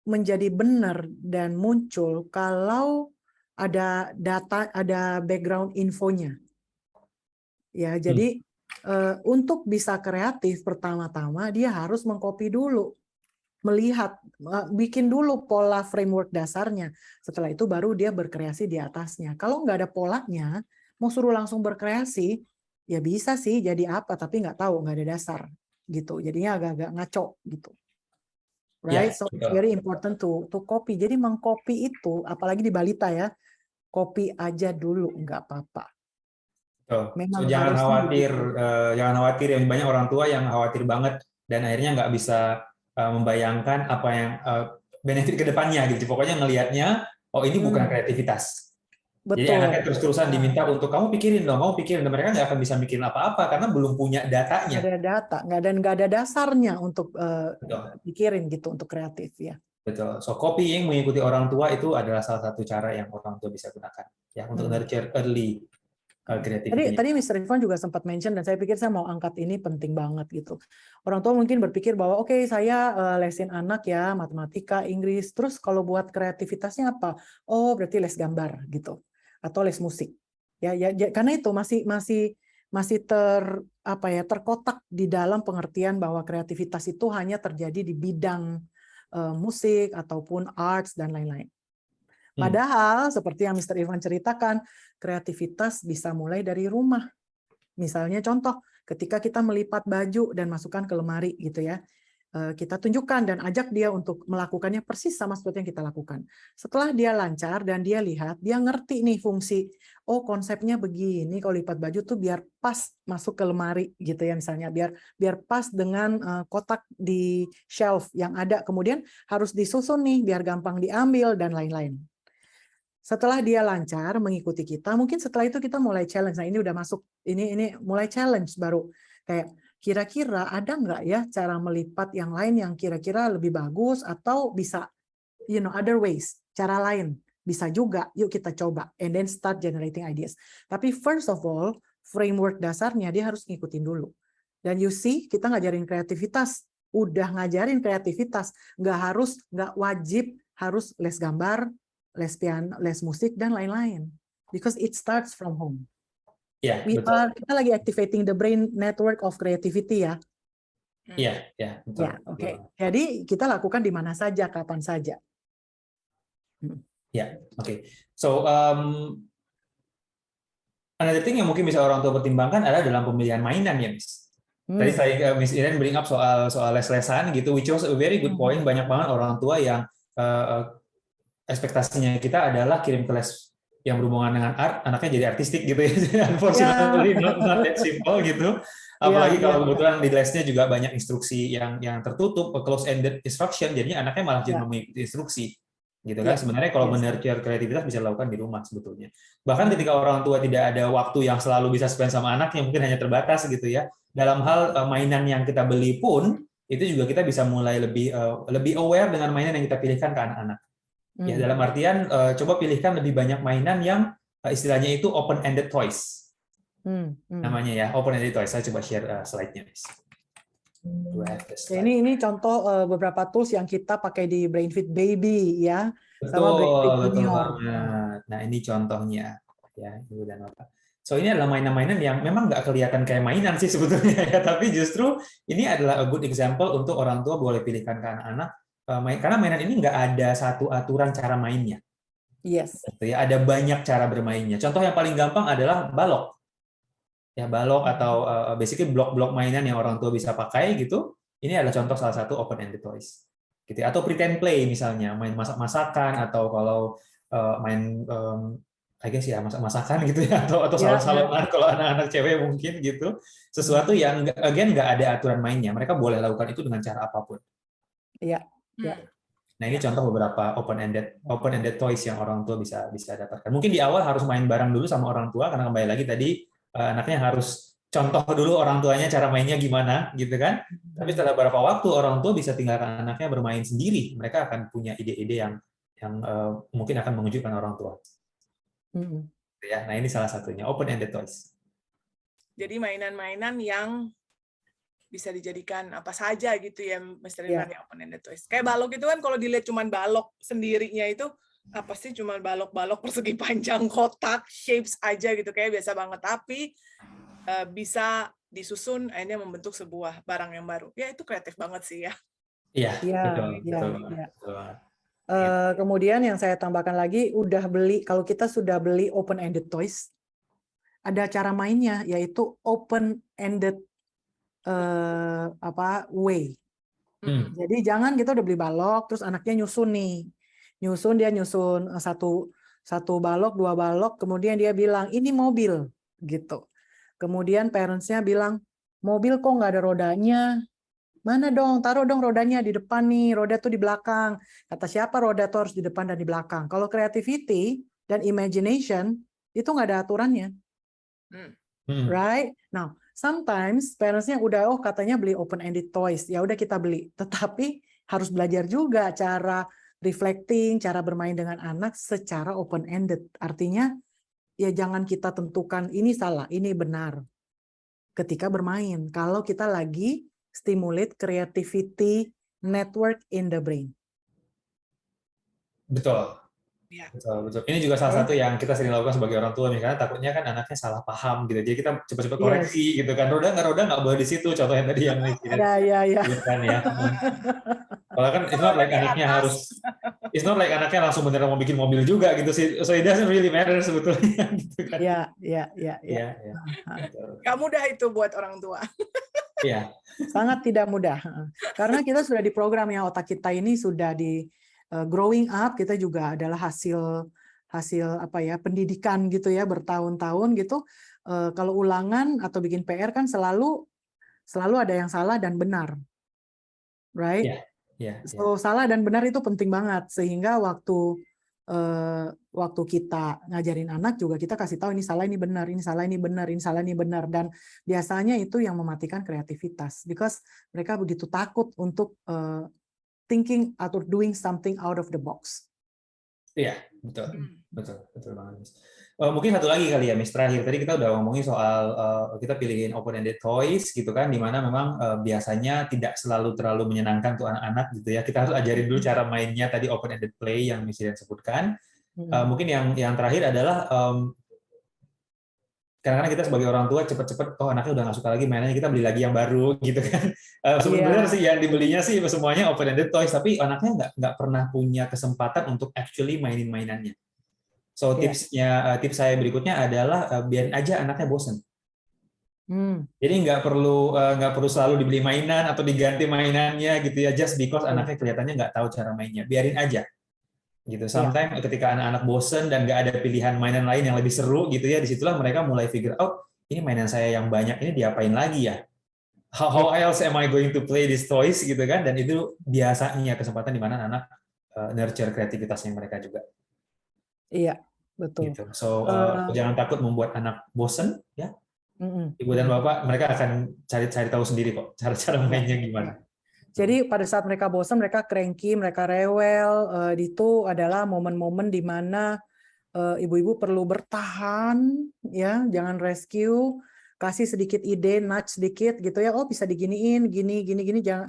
menjadi benar dan muncul kalau ada data, ada background infonya. Ya, jadi untuk bisa kreatif pertama-tama dia harus mengcopy dulu, melihat, bikin dulu pola framework dasarnya. Setelah itu baru dia berkreasi di atasnya. Kalau nggak ada polanya, mau suruh langsung berkreasi, ya bisa sih jadi apa, tapi nggak tahu, nggak ada dasar gitu. Jadinya agak-agak ngaco gitu. Right? So it's very important to copy. Jadi mengcopy itu, apalagi di balita ya, copy aja dulu, nggak apa-apa. So, jangan khawatir, yang banyak orang tua yang khawatir banget dan akhirnya nggak bisa membayangkan apa yang benefit ke depannya gitu. Pokoknya ngelihatnya, oh ini bukan kreativitas. Betul. Jadi anaknya terus-terusan diminta untuk kamu pikirin dong, kamu pikirin, dan mereka nggak akan bisa mikirin apa-apa karena belum punya datanya. Nggak ada data, nggak ada dasarnya untuk pikirin gitu untuk kreatif ya. Betul. So copying mengikuti orang tua itu adalah salah satu cara yang orang tua bisa gunakan ya untuk nurture early kreativitasnya. Tadi Mr. Irfan juga sempat mention dan saya pikir saya mau angkat ini penting banget gitu. Orang tua mungkin berpikir bahwa oke, saya lesin anak ya matematika, Inggris, terus kalau buat kreativitasnya apa? Oh, berarti les gambar gitu atau les musik. Ya karena itu masih terkotak di dalam pengertian bahwa kreativitas itu hanya terjadi di bidang musik ataupun arts dan lain-lain. Padahal seperti yang Mr. Irfan ceritakan, kreativitas bisa mulai dari rumah. Misalnya contoh, ketika kita melipat baju dan masukkan ke lemari gitu ya, kita tunjukkan dan ajak dia untuk melakukannya persis sama seperti yang kita lakukan. Setelah dia lancar dan dia lihat, dia ngerti nih fungsi, oh konsepnya begini, kalau lipat baju tuh biar pas masuk ke lemari gitu ya misalnya, biar pas dengan kotak di shelf yang ada, kemudian harus disusun nih biar gampang diambil dan lain-lain. Setelah dia lancar mengikuti kita, mungkin setelah itu kita mulai challenge. Nah, ini udah masuk, ini mulai challenge baru. Kayak kira-kira ada nggak ya cara melipat yang lain yang kira-kira lebih bagus atau bisa, other ways, cara lain. Bisa juga, yuk kita coba. And then start generating ideas. Tapi first of all, framework dasarnya dia harus ngikutin dulu. Dan you see, kita ngajarin kreativitas. Udah ngajarin kreativitas. Nggak wajib harus les gambar, les piano, les musik, dan lain-lain. Because it starts from home. Ya, betul. Kita lagi activating the brain network of creativity ya. Iya, betul. Ya, oke. Jadi kita lakukan di mana saja, kapan saja. Ya, oke. So, another thing yang mungkin bisa orang tua pertimbangkan adalah dalam pemilihan mainan ya, Miss. Tadi saya Miss Iren bring up soal les-lesan gitu, which was a very good point. Banyak banget orang tua yang ekspektasinya kita adalah kirim ke les yang berhubungan dengan art, anaknya jadi artistik gitu ya. Unfortunately, not that simple gitu. Apalagi kalau kebetulan di lesnya juga banyak instruksi yang tertutup, close-ended instruction, jadinya anaknya malah jadi mengikuti instruksi. Gitu kan. Sebenarnya kalau menurture kreativitas bisa dilakukan di rumah sebetulnya. Bahkan ketika orang tua tidak ada waktu yang selalu bisa spend sama anaknya, mungkin hanya terbatas gitu ya. Dalam hal mainan yang kita beli pun, itu juga kita bisa mulai lebih aware dengan mainan yang kita pilihkan ke anak-anak. Ya, dalam artian coba pilihkan lebih banyak mainan yang istilahnya itu open-ended toys. Namanya ya, open-ended toys. Saya coba share slide-nya. Ini contoh beberapa tools yang kita pakai di BrainFit Baby ya. Betul banget. Nah, ini contohnya ya, Ibu dan Bapak. So, ini adalah mainan-mainan yang memang nggak kelihatan kayak mainan sih sebetulnya ya, tapi justru ini adalah a good example untuk orang tua boleh pilihkan ke anak-anak. Karena mainan ini nggak ada satu aturan cara mainnya. Yes. Ya, ada banyak cara bermainnya. Contoh yang paling gampang adalah balok. Ya, balok atau basically blok-blok mainan yang orang tua bisa pakai gitu. Ini adalah contoh salah satu open-ended toys. Gitu. Atau pretend play misalnya, main masak-masakan atau kalau main I guess ya masak-masakan gitu ya atau salon-salonan kalau anak-anak cewek mungkin gitu. Sesuatu yang again nggak ada aturan mainnya. Mereka boleh lakukan itu dengan cara apapun. Iya. Nah, ini contoh beberapa open-ended toys yang orang tua bisa dapatkan. Mungkin di awal harus main bareng dulu sama orang tua karena kembali lagi tadi anaknya harus contoh dulu orang tuanya cara mainnya gimana gitu kan. Tapi setelah beberapa waktu orang tua bisa tinggalkan anaknya bermain sendiri. Mereka akan punya ide-ide yang mungkin akan mengejutkan orang tua. Ya, nah ini salah satunya open-ended toys. Jadi mainan-mainan yang bisa dijadikan apa saja gitu ya, Mr. Irfan, ya, open-ended toys. Kayak balok itu kan kalau dilihat cuman balok sendirinya itu apa sih, cuman balok-balok persegi panjang kotak shapes aja gitu kayak biasa banget, tapi bisa disusun akhirnya membentuk sebuah barang yang baru. Ya itu kreatif banget sih ya. Iya, betul. Kemudian yang saya tambahkan lagi, kalau kita sudah beli open-ended toys, ada cara mainnya yaitu open-ended way. Jadi jangan kita udah beli balok terus anaknya dia nyusun satu balok, dua balok, kemudian dia bilang ini mobil gitu. Kemudian parentsnya bilang mobil kok nggak ada rodanya, mana dong, taruh dong rodanya di depan nih, roda tuh di belakang. Kata siapa roda tuh harus di depan dan di belakang. Kalau creativity dan imagination itu nggak ada aturannya. Right? Now, sometimes parentsnya udah katanya beli open-ended toys, ya udah kita beli. Tetapi harus belajar juga cara reflecting, cara bermain dengan anak secara open-ended. Artinya ya jangan kita tentukan ini salah, ini benar ketika bermain. Kalau kita lagi stimulate creativity network in the brain. Betul. Ya. Betul. Ini juga salah satu yang kita sering lakukan sebagai orang tua nih, karena takutnya kan anaknya salah paham gitu. Jadi kita cepat-cepat koreksi gitu kan. Roda nggak boleh di situ. Contohnya tadi yang mikirin Ya. gitu kan ya. Kalau kan it's not like anaknya langsung beneran mau bikin mobil juga gitu sih. So it doesn't really matter sebetulnya gitu kan. Ya. Gak mudah itu buat orang tua. Iya. Sangat tidak mudah. Karena kita sudah diprogram ya, otak kita ini sudah di growing up, kita juga adalah hasil apa ya, pendidikan gitu ya, bertahun-tahun gitu. Kalau ulangan atau bikin PR kan selalu ada yang salah dan benar. Right? So salah dan benar itu penting banget, sehingga waktu kita ngajarin anak juga kita kasih tahu ini salah, ini benar, ini salah, ini benar, ini salah, ini benar. Dan biasanya itu yang mematikan kreativitas, because mereka begitu takut untuk thinking atau doing something out of the box. Iya, betul banget, Miss. Mungkin satu lagi kali ya, Miss, terakhir. Tadi kita udah ngomongin soal kita pilihin open-ended toys gitu kan, dimana memang biasanya tidak selalu terlalu menyenangkan untuk anak-anak gitu ya. Kita harus ajarin dulu cara mainnya, tadi open-ended play yang Miss Irian sebutkan. Mungkin yang terakhir adalah kadang-kadang kita sebagai orang tua cepet-cepet, anaknya udah nggak suka lagi mainannya, kita beli lagi yang baru gitu kan. Sebenarnya sih yang dibelinya sih semuanya open-ended toys, tapi anaknya nggak pernah punya kesempatan untuk actually mainin mainannya. So tips saya berikutnya adalah biarin aja anaknya bosen. Jadi nggak perlu selalu dibeli mainan atau diganti mainannya gitu ya, just because anaknya kelihatannya nggak tahu cara mainnya, biarin aja. Gitu. Sometimes ketika anak-anak bosen dan nggak ada pilihan mainan lain yang lebih seru gitu ya, disitulah mereka mulai figure out, ini mainan saya yang banyak ini diapain lagi ya? How else am I going to play these toys gitu kan? Dan itu biasanya kesempatan di mana anak nurture kreativitasnya mereka juga. Iya, betul. Gitu. So jangan takut membuat anak bosen ya. Ibu dan bapak mereka akan cari tahu sendiri kok cara mainnya gimana. Jadi pada saat mereka bosan, mereka cranky, mereka rewel, itu adalah momen-momen di mana ibu-ibu perlu bertahan, ya, jangan rescue, kasih sedikit ide, nudge sedikit gitu ya, bisa diginiin, gini,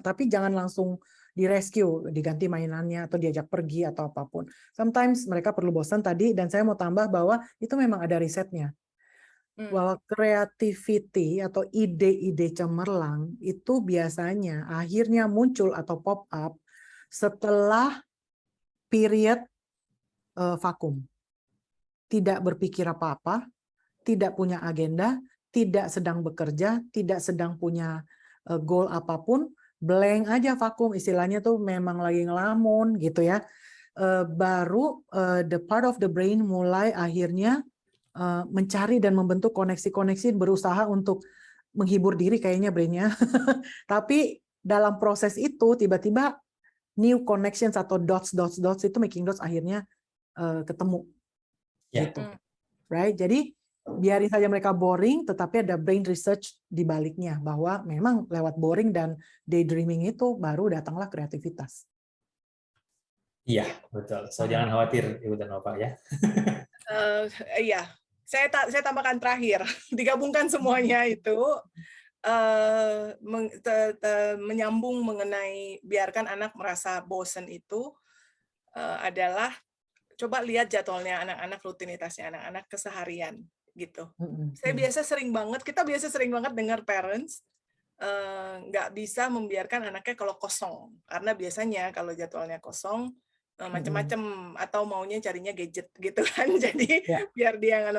tapi jangan langsung di rescue, diganti mainannya atau diajak pergi atau apapun. Sometimes mereka perlu bosan tadi, dan saya mau tambah bahwa itu memang ada risetnya. Bahwa creativity atau ide-ide cemerlang itu biasanya akhirnya muncul atau pop up setelah period vakum. Tidak berpikir apa-apa, tidak punya agenda, tidak sedang bekerja, tidak sedang punya goal apapun, blank aja, vakum, istilahnya tuh memang lagi ngelamun gitu ya. Baru the part of the brain mulai akhirnya mencari dan membentuk koneksi-koneksi, berusaha untuk menghibur diri kayaknya brainnya. Tapi dalam proses itu tiba-tiba new connections atau dots itu making dots akhirnya ketemu. Gitu. Right? Jadi biarin saja mereka boring, tetapi ada brain research di baliknya bahwa memang lewat boring dan daydreaming itu baru datanglah kreativitas. Iya, betul. So jangan khawatir Ibu dan Bapak ya. Iya. Saya tambahkan terakhir, digabungkan semuanya itu menyambung mengenai biarkan anak merasa bosan itu adalah coba lihat jadwalnya anak-anak, rutinitasnya anak-anak keseharian gitu. Kita biasa sering banget dengar parents nggak bisa membiarkan anaknya kalau kosong, karena biasanya kalau jadwalnya kosong macam-macam atau maunya carinya gadget gitu kan, jadi biar dia nggak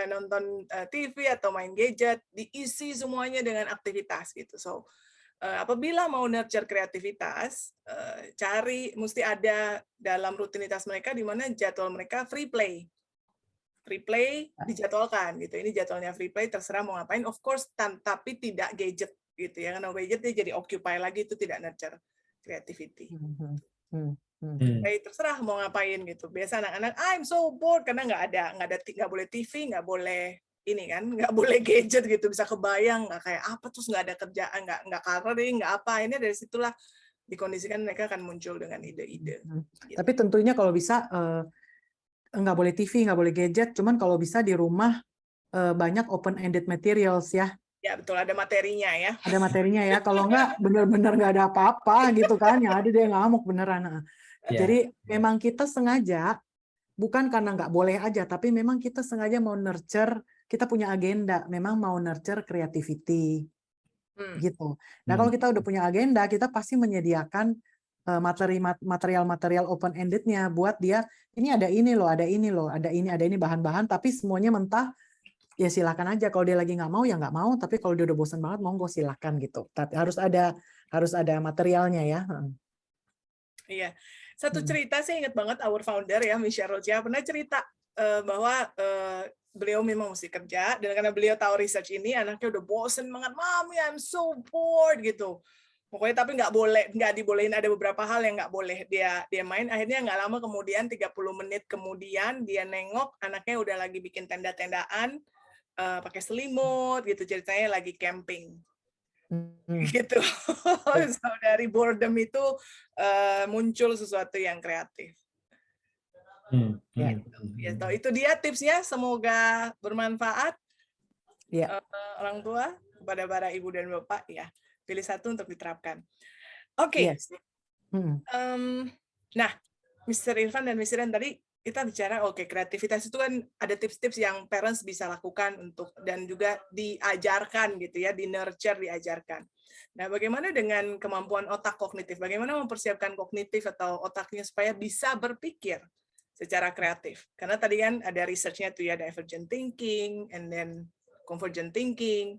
nonton TV atau main gadget, diisi semuanya dengan aktivitas gitu. So apabila mau nurture kreativitas, mesti ada dalam rutinitas mereka di mana jadwal mereka free play dijadwalkan gitu. Ini jadwalnya free play, terserah mau ngapain, of course, tapi tidak gadget gitu ya, karena gadget dia jadi occupy lagi, itu tidak nurture creativity. Terserah mau ngapain gitu. Biasa anak-anak I'm so bored karena nggak boleh TV, nggak boleh ini kan, nggak boleh gadget gitu, bisa kebayang nggak kayak apa, terus nggak ada kerjaan, nggak coloring, nggak apa. Ini dari situlah dikondisikan mereka akan muncul dengan ide-ide. Gitu. Tapi tentunya kalau bisa nggak boleh TV, nggak boleh gadget, cuman kalau bisa di rumah banyak open-ended materials ya. Ya betul, ada materinya ya. Ada materinya ya, kalau nggak bener-bener nggak ada apa-apa gitu kan, yang ada dia ngamuk beneran. Jadi memang kita sengaja, bukan karena nggak boleh aja, tapi memang kita sengaja mau nurture, kita punya agenda, memang mau nurture creativity gitu. Nah kalau kita udah punya agenda, kita pasti menyediakan material-material open-endednya buat dia, ini ada ini loh, ada ini loh, ada ini bahan-bahan, tapi semuanya mentah, ya silakan aja. Kalau dia lagi nggak mau ya nggak mau, tapi kalau dia udah bosan banget monggo silakan gitu. Tapi harus ada materialnya ya. Iya, satu cerita saya ingat banget our founder ya Michelle Rocha pernah cerita bahwa beliau memang mesti kerja, dan karena beliau tahu research ini anaknya udah bosen banget, Mami I'm so bored gitu. Pokoknya tapi nggak dibolehin, ada beberapa hal yang nggak boleh dia main. Akhirnya nggak lama kemudian 30 menit kemudian dia nengok anaknya udah lagi bikin tenda-tendaan, pakai selimut gitu, ceritanya lagi camping gitu. So, dari boredom itu muncul sesuatu yang kreatif. Ya, itu dia tipsnya, semoga bermanfaat. Orang tua kepada para ibu dan bapak ya, pilih satu untuk diterapkan. Oke. Nah, Mr. Irfan dan Mr. Ren tadi kita bicara kreativitas itu kan ada tips-tips yang parents bisa lakukan untuk, dan juga diajarkan gitu ya, di nurture, diajarkan. Nah, bagaimana dengan kemampuan otak kognitif? Bagaimana mempersiapkan kognitif atau otaknya supaya bisa berpikir secara kreatif? Karena tadi kan ada research-nya tuh ya, divergent thinking and then convergent thinking.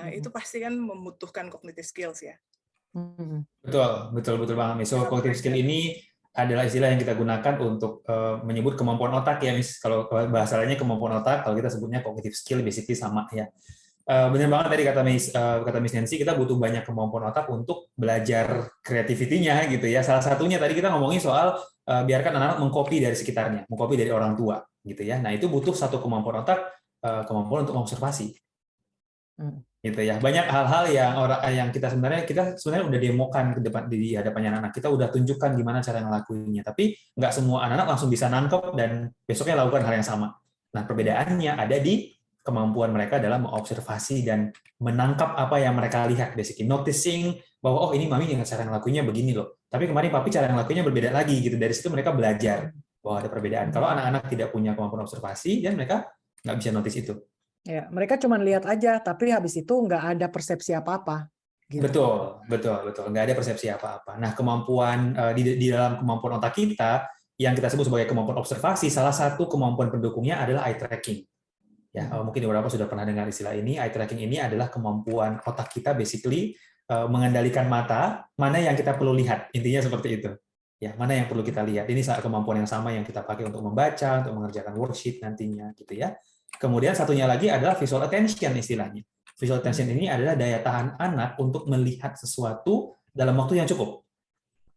Itu pasti kan membutuhkan cognitive skills ya. Betul banget. So cognitive skill ini adalah istilah yang kita gunakan untuk menyebut kemampuan otak ya, Miss. Kalau bahasa lainnya kemampuan otak, kalau kita sebutnya cognitive skill, basically sama ya. Benar banget tadi kata Miss Nancy, kita butuh banyak kemampuan otak untuk belajar kreativitinya gitu ya. Salah satunya tadi kita ngomongin soal biarkan anak-anak mengcopy dari sekitarnya, mengcopy dari orang tua gitu ya. Nah, itu butuh satu kemampuan otak, kemampuan untuk observasi. Gitu ya, banyak hal-hal yang kita sebenarnya udah demokan di hadapannya anak, kita udah tunjukkan gimana cara ngelakuinnya, tapi nggak semua anak-anak langsung bisa nangkep dan besoknya lakukan hal yang sama. Nah, perbedaannya ada di kemampuan mereka dalam mengobservasi dan menangkap apa yang mereka lihat, basically noticing bahwa oh ini mami yang cara ngelakuinnya begini loh, tapi kemarin papi cara ngelakuinnya berbeda lagi gitu. Dari situ mereka belajar bahwa ada perbedaan. Kalau anak-anak tidak punya kemampuan observasi, dan mereka nggak bisa notice itu. Ya, mereka cuma lihat aja, tapi habis itu nggak ada persepsi apa-apa. Gitu. Betul. Nggak ada persepsi apa-apa. Nah, kemampuan di dalam kemampuan otak kita yang kita sebut sebagai kemampuan observasi, salah satu kemampuan pendukungnya adalah eye tracking. Ya, mungkin beberapa sudah pernah dengar istilah ini. Eye tracking ini adalah kemampuan otak kita, basically mengendalikan mata, mana yang kita perlu lihat. Intinya seperti itu. Ya, mana yang perlu kita lihat. Ini kemampuan yang sama yang kita pakai untuk membaca, untuk mengerjakan worksheet nantinya, gitu ya. Kemudian satunya lagi adalah visual attention istilahnya. Visual attention ini adalah daya tahan anak untuk melihat sesuatu dalam waktu yang cukup.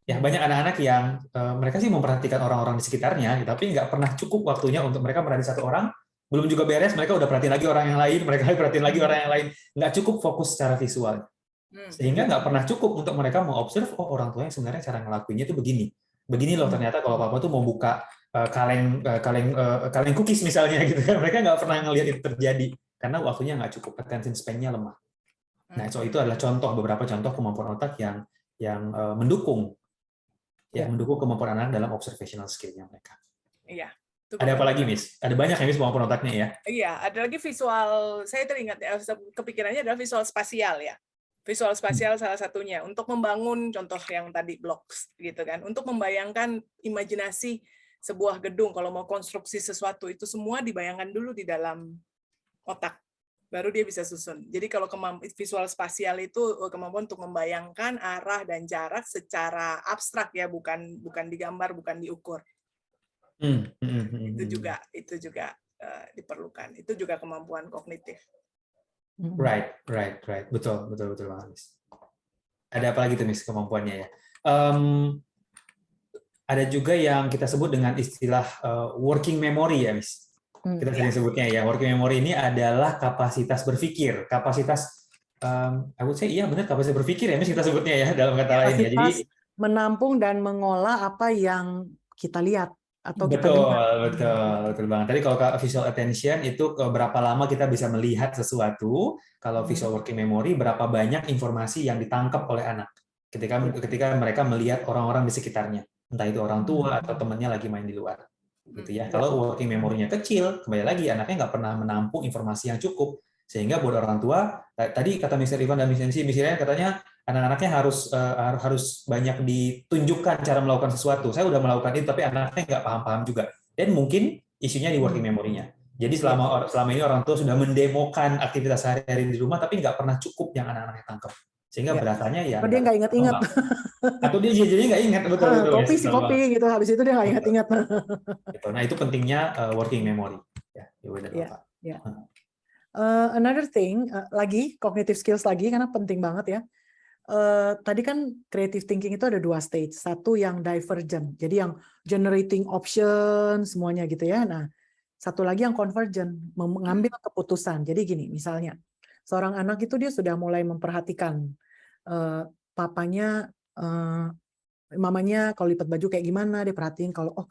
Ya, banyak anak-anak yang mereka sih memperhatikan orang-orang di sekitarnya, tapi nggak pernah cukup waktunya untuk mereka merhati satu orang. Belum juga beres, mereka udah perhatiin lagi orang yang lain, mereka perhatiin lagi orang yang lain. Nggak cukup fokus secara visual. Sehingga nggak pernah cukup untuk mereka mengobserv, oh orang tuanya sebenarnya cara ngelakuinnya itu begini. Begini loh ternyata kalau papa tuh mau buka kaleng cookies misalnya gitu kan, mereka nggak pernah ngelihat itu terjadi karena waktunya nggak cukup, attention span-nya lemah. Nah, so itu adalah beberapa contoh kemampuan otak yang mendukung kemampuan anak dalam observational skill-nya mereka. Iya. Ada apa lagi, Miss? Ada banyak ya, Miss, kemampuan otaknya ya? Iya, ada lagi visual. Saya teringat kepikirannya adalah visual spasial ya. Visual spasial salah satunya untuk membangun contoh yang tadi blocks gitu kan, untuk membayangkan imajinasi sebuah gedung. Kalau mau konstruksi sesuatu itu semua dibayangkan dulu di dalam otak, baru dia bisa susun. Jadi kalau visual spasial itu kemampuan untuk membayangkan arah dan jarak secara abstrak ya, bukan digambar, bukan diukur. Itu juga diperlukan. Itu juga kemampuan kognitif. Right. Betul banget, Miss. Ada apa lagi tuh, Miss, kemampuannya ya? Ada juga yang kita sebut dengan istilah working memory ya, Miss. Kita sering sebutnya ya. Working memory ini adalah kapasitas berpikir, kapasitas I would say benar, kapasitas berpikir ya, Miss, kita sebutnya ya dalam kata lain ya. Jadi menampung dan mengolah apa yang kita lihat atau kita Betul, dengar. betul banget. Tadi kalau visual attention itu berapa lama kita bisa melihat sesuatu, kalau visual working memory berapa banyak informasi yang ditangkap oleh anak ketika mereka melihat orang-orang di sekitarnya, entah itu orang tua atau temannya lagi main di luar. Gitu ya. Kalau working memory-nya kecil, kembali lagi anaknya nggak pernah menampung informasi yang cukup, sehingga buat orang tua, tadi kata Mr. Ivan dan Miss Irene katanya anak-anaknya harus banyak ditunjukkan cara melakukan sesuatu. Saya udah melakukan itu, tapi anaknya nggak paham-paham juga. Dan mungkin isunya di working memory-nya. Jadi selama ini orang tua sudah mendemokan aktivitas sehari-hari di rumah, tapi nggak pernah cukup yang anak-anaknya tangkap. Sehingga berasanya ya dia nggak ingat-ingat. Atau dia jadi nggak ingat, betul. Kopi sih kopi gitu, habis itu dia nggak ingat-ingat. Nah itu pentingnya working memory. Ya, Ibu dan Bapak. Another thing, lagi cognitive skills lagi karena penting banget ya. Tadi kan creative thinking itu ada 2 stage. Satu yang divergent, jadi yang generating option semuanya gitu ya. Nah, satu lagi yang convergent, mengambil keputusan. Jadi gini, misalnya seorang anak itu dia sudah mulai memperhatikan papanya, mamanya kalau lipat baju kayak gimana, dia perhatiin kalau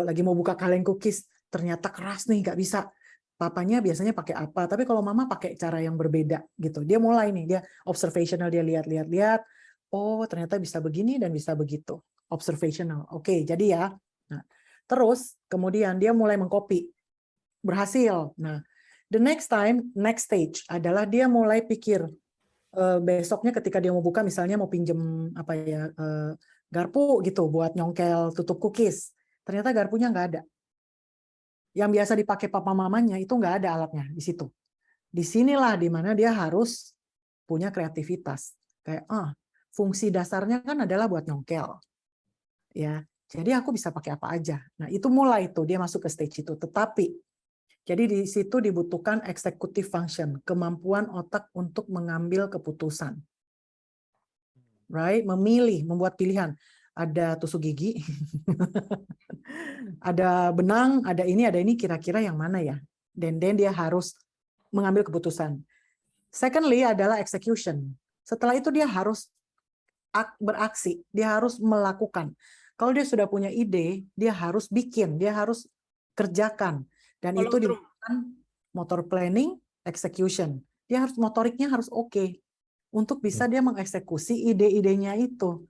lagi mau buka kaleng cookies ternyata keras nih, nggak bisa. Papanya biasanya pakai apa, tapi kalau mama pakai cara yang berbeda gitu. Dia mulai nih, dia observational, dia lihat, oh ternyata bisa begini dan bisa begitu. Observational. Oke, jadi ya. Nah, terus kemudian dia mulai mengcopy. Berhasil. Nah, the next stage adalah dia mulai pikir. Besoknya ketika dia mau buka, misalnya mau pinjem garpu gitu buat nyongkel tutup cookies. Ternyata garpunya nggak ada. Yang biasa dipakai papa mamanya itu nggak ada alatnya di situ. Disinilah dimana dia harus punya kreativitas. Kayak fungsi dasarnya kan adalah buat nyongkel, ya. Jadi aku bisa pakai apa aja. Nah itu mulai tuh dia masuk ke stage itu. Tetapi jadi di situ dibutuhkan executive function, kemampuan otak untuk mengambil keputusan, right? Memilih, membuat pilihan. Ada tusuk gigi, ada benang, ada ini, kira-kira yang mana ya? Dan dia harus mengambil keputusan. Secondly adalah execution. Setelah itu dia harus beraksi, dia harus melakukan. Kalau dia sudah punya ide, dia harus bikin, dia harus kerjakan. Dan itu dibutuhkan motor planning, execution. Dia harus motoriknya harus oke untuk bisa dia mengeksekusi ide-idenya itu.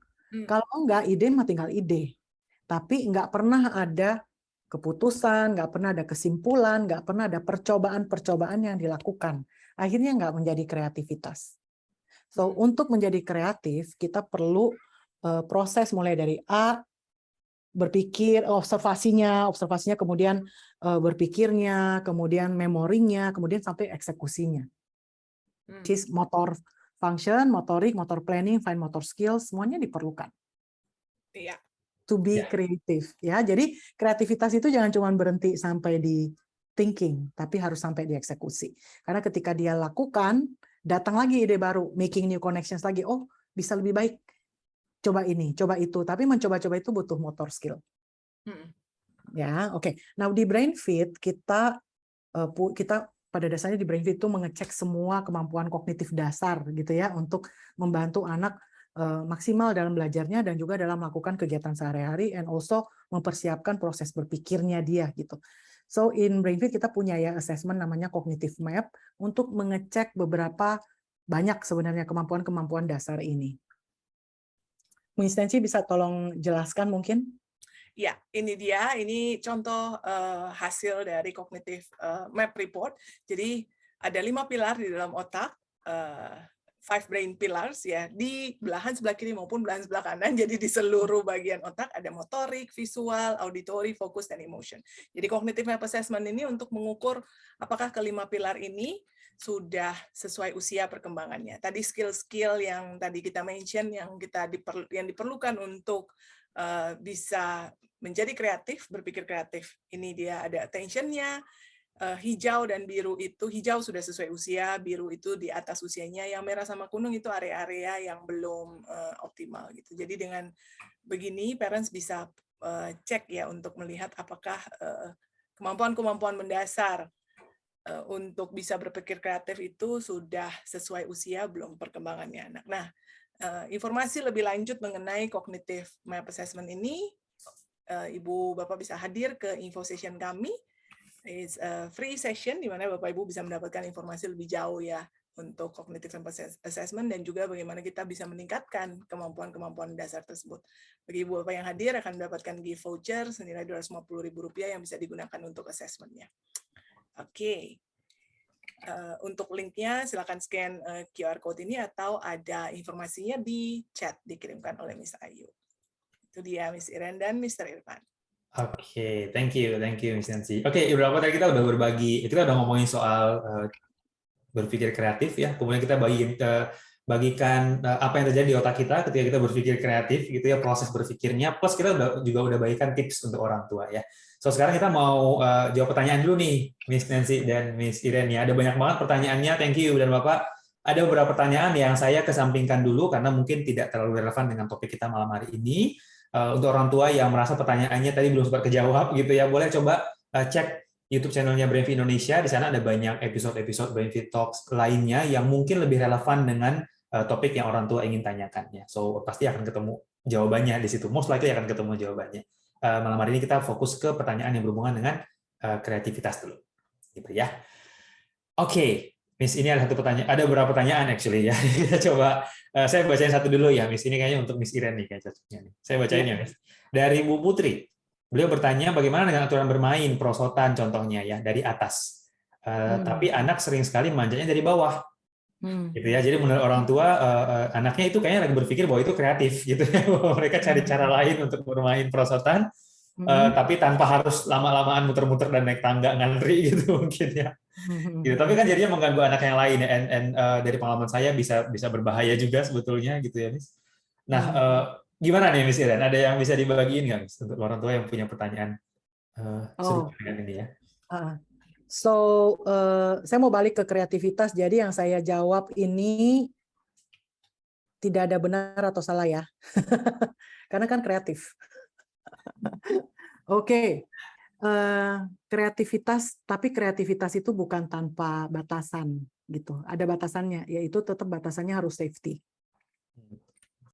Kalau enggak, ide mah tinggal ide. Tapi enggak pernah ada keputusan, enggak pernah ada kesimpulan, enggak pernah ada percobaan-percobaan yang dilakukan. Akhirnya enggak menjadi kreativitas. So, untuk menjadi kreatif, kita perlu proses mulai dari A, berpikir, observasinya, kemudian berpikirnya, kemudian memorinya, kemudian sampai eksekusinya. Which is motor function, motorik, motor planning, fine motor skills, semuanya diperlukan. Iya. To be creative, ya. Jadi kreativitas itu jangan cuma berhenti sampai di thinking, tapi harus sampai di eksekusi. Karena ketika dia lakukan, datang lagi ide baru, making new connections lagi. Oh, bisa lebih baik. Coba ini, coba itu. Tapi mencoba-coba itu butuh motor skill. Ya, oke. Nah, di BrainFit kita pada dasarnya di BrainFit itu mengecek semua kemampuan kognitif dasar gitu ya untuk membantu anak maksimal dalam belajarnya dan juga dalam melakukan kegiatan sehari-hari and also mempersiapkan proses berpikirnya dia gitu. So in BrainFit kita punya ya assessment namanya cognitive map untuk mengecek beberapa banyak sebenarnya kemampuan-kemampuan dasar ini. Miss Nancy bisa tolong jelaskan mungkin? Ya, ini dia. Ini contoh hasil dari cognitive map report. Jadi ada 5 pilar di dalam otak, 5 brain pillars ya, di belahan sebelah kiri maupun belahan sebelah kanan. Jadi di seluruh bagian otak ada motorik, visual, auditory, fokus, dan emotion. Jadi cognitive map assessment ini untuk mengukur apakah kelima pilar ini sudah sesuai usia perkembangannya. Tadi skill-skill yang tadi kita mention yang diperlukan untuk bisa menjadi kreatif, berpikir kreatif. Ini dia ada attention-nya, hijau dan biru itu, hijau sudah sesuai usia, biru itu di atas usianya, yang merah sama kuning itu area-area yang belum optimal gitu. Jadi dengan begini parents bisa cek ya untuk melihat apakah kemampuan-kemampuan mendasar untuk bisa berpikir kreatif itu sudah sesuai usia belum perkembangannya anak. Nah, informasi lebih lanjut mengenai cognitive map assessment ini Ibu Bapak bisa hadir ke info session kami. It's a free session di mana Bapak Ibu bisa mendapatkan informasi lebih jauh ya untuk cognitive sample assessment dan juga bagaimana kita bisa meningkatkan kemampuan-kemampuan dasar tersebut. Bagi Ibu Bapak yang hadir akan mendapatkan gift voucher senilai Rp250.000 yang bisa digunakan untuk assessment-nya. Oke. Untuk linknya silakan scan QR code ini atau ada informasinya di chat dikirimkan oleh Miss Ayu. Itu dia Miss Iren dan Mr. Irfan. Oke, thank you Miss Nancy. Oke, beberapa tadi kita udah berbagi, kita udah ngomongin soal berpikir kreatif ya, kemudian kita bagikan apa yang terjadi di otak kita ketika kita berpikir kreatif gitu ya, proses berpikirnya, plus kita juga udah bagikan tips untuk orang tua ya. So sekarang kita mau jawab pertanyaan dulu nih, Miss Nancy dan Miss Iren ya. Ada banyak banget pertanyaannya, thank you dan Bapak. Ada beberapa pertanyaan yang saya kesampingkan dulu karena mungkin tidak terlalu relevan dengan topik kita malam hari ini. Untuk orang tua yang merasa pertanyaannya tadi belum sempat kejawab gitu ya, boleh coba cek YouTube channelnya Brainfeed Indonesia. Di sana ada banyak episode-episode Brainfeed Talks lainnya yang mungkin lebih relevan dengan topik yang orang tua ingin tanyakan ya. So pasti akan ketemu jawabannya di situ. Most likely akan ketemu jawabannya. Malam hari ini kita fokus ke pertanyaan yang berhubungan dengan kreativitas dulu, gitu ya. Oke. Miss, ini ada beberapa pertanyaan actually ya. Kita coba, saya bacain satu dulu ya, Miss. Ini kayaknya untuk Miss Iren nih, kayak cocoknya nih. Saya bacain ya, Miss. Dari Bu Putri. Beliau bertanya bagaimana dengan aturan bermain, prosotan contohnya ya, dari atas. Tapi anak sering sekali manjatnya dari bawah. Gitu ya. Jadi menurut orang tua, anaknya itu kayaknya lagi berpikir bahwa itu kreatif gitu ya. Mereka cari cara lain untuk bermain prosotan. Tapi tanpa harus lama-lamaan muter-muter dan naik tangga ngantri gitu mungkin ya. Gitu. Tapi kan jadinya mengganggu anak yang lain ya. Dari pengalaman saya bisa berbahaya juga sebetulnya gitu ya, Miss. Nah, gimana nih Miss Iren? Ada yang bisa dibagiin nggak, Miss, untuk orang tua yang punya pertanyaan serupa dengan ini ya? Saya mau balik ke kreativitas. Jadi yang saya jawab ini tidak ada benar atau salah ya, karena kan kreatif. Oke. Kreativitas, tapi kreativitas itu bukan tanpa batasan gitu. Ada batasannya, yaitu tetap batasannya harus safety.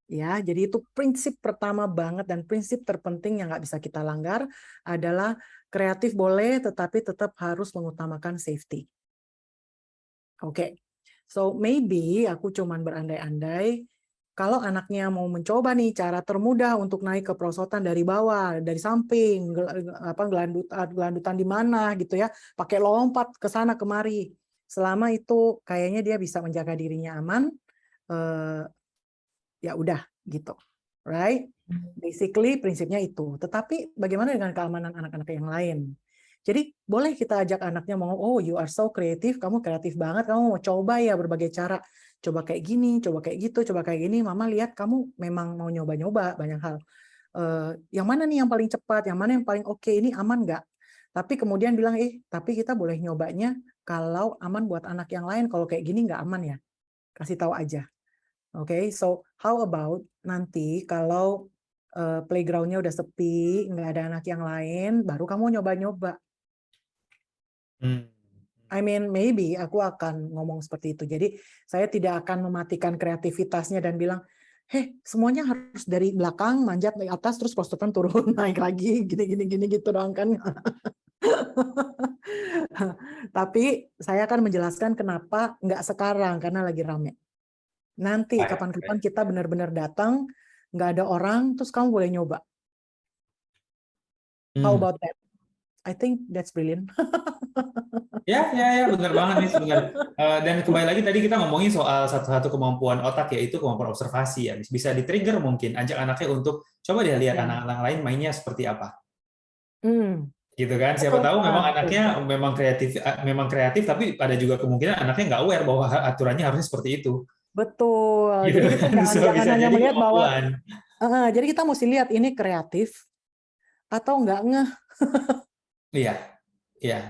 Ya, jadi itu prinsip pertama banget dan prinsip terpenting yang nggak bisa kita langgar adalah kreatif boleh, tetapi tetap harus mengutamakan safety. Oke. So maybe aku cuman berandai-andai. Kalau anaknya mau mencoba nih cara termudah untuk naik ke prosotan dari bawah, dari samping, gelandutan di mana gitu ya, pakai lompat ke sana kemari. Selama itu kayaknya dia bisa menjaga dirinya aman, ya udah gitu, right? Basically prinsipnya itu. Tetapi bagaimana dengan keamanan anak-anak yang lain? Jadi boleh kita ajak anaknya mau, oh you are so creative, kamu kreatif banget, kamu mau coba ya berbagai cara. Coba kayak gini, coba kayak gitu, coba kayak gini. Mama lihat kamu memang mau nyoba-nyoba banyak hal. Yang mana nih yang paling cepat, yang mana yang paling oke, ini aman nggak? Tapi kemudian bilang, tapi kita boleh nyobanya kalau aman buat anak yang lain. Kalau kayak gini nggak aman ya, kasih tahu aja. Oke, so how about nanti kalau playground-nya udah sepi, nggak ada anak yang lain, baru kamu nyoba-nyoba. I mean, maybe aku akan ngomong seperti itu. Jadi saya tidak akan mematikan kreativitasnya dan bilang, semuanya harus dari belakang manjat naik atas terus prosotan turun naik lagi gini gitu doang kan. Tapi saya akan menjelaskan kenapa nggak sekarang karena lagi rame. Nanti kapan-kapan kita benar-benar datang, nggak ada orang, terus kamu boleh nyoba. How about that? I think that's brilliant. Ya, benar banget nih sebenarnya. Dan kembali lagi tadi kita ngomongin soal satu kemampuan otak, yaitu kemampuan observasi ya. Bisa di-trigger mungkin, ajak anaknya untuk coba dia lihat anak-anak lain mainnya seperti apa. Gitu kan? Siapa tahu memang anaknya memang kreatif, tapi ada juga kemungkinan anaknya nggak aware bahwa aturannya harusnya seperti itu. Betul. Gitu. Jadi kita jangan hanya melihat bahwa, jadi kita mesti lihat ini kreatif atau nggak ngeh. Iya.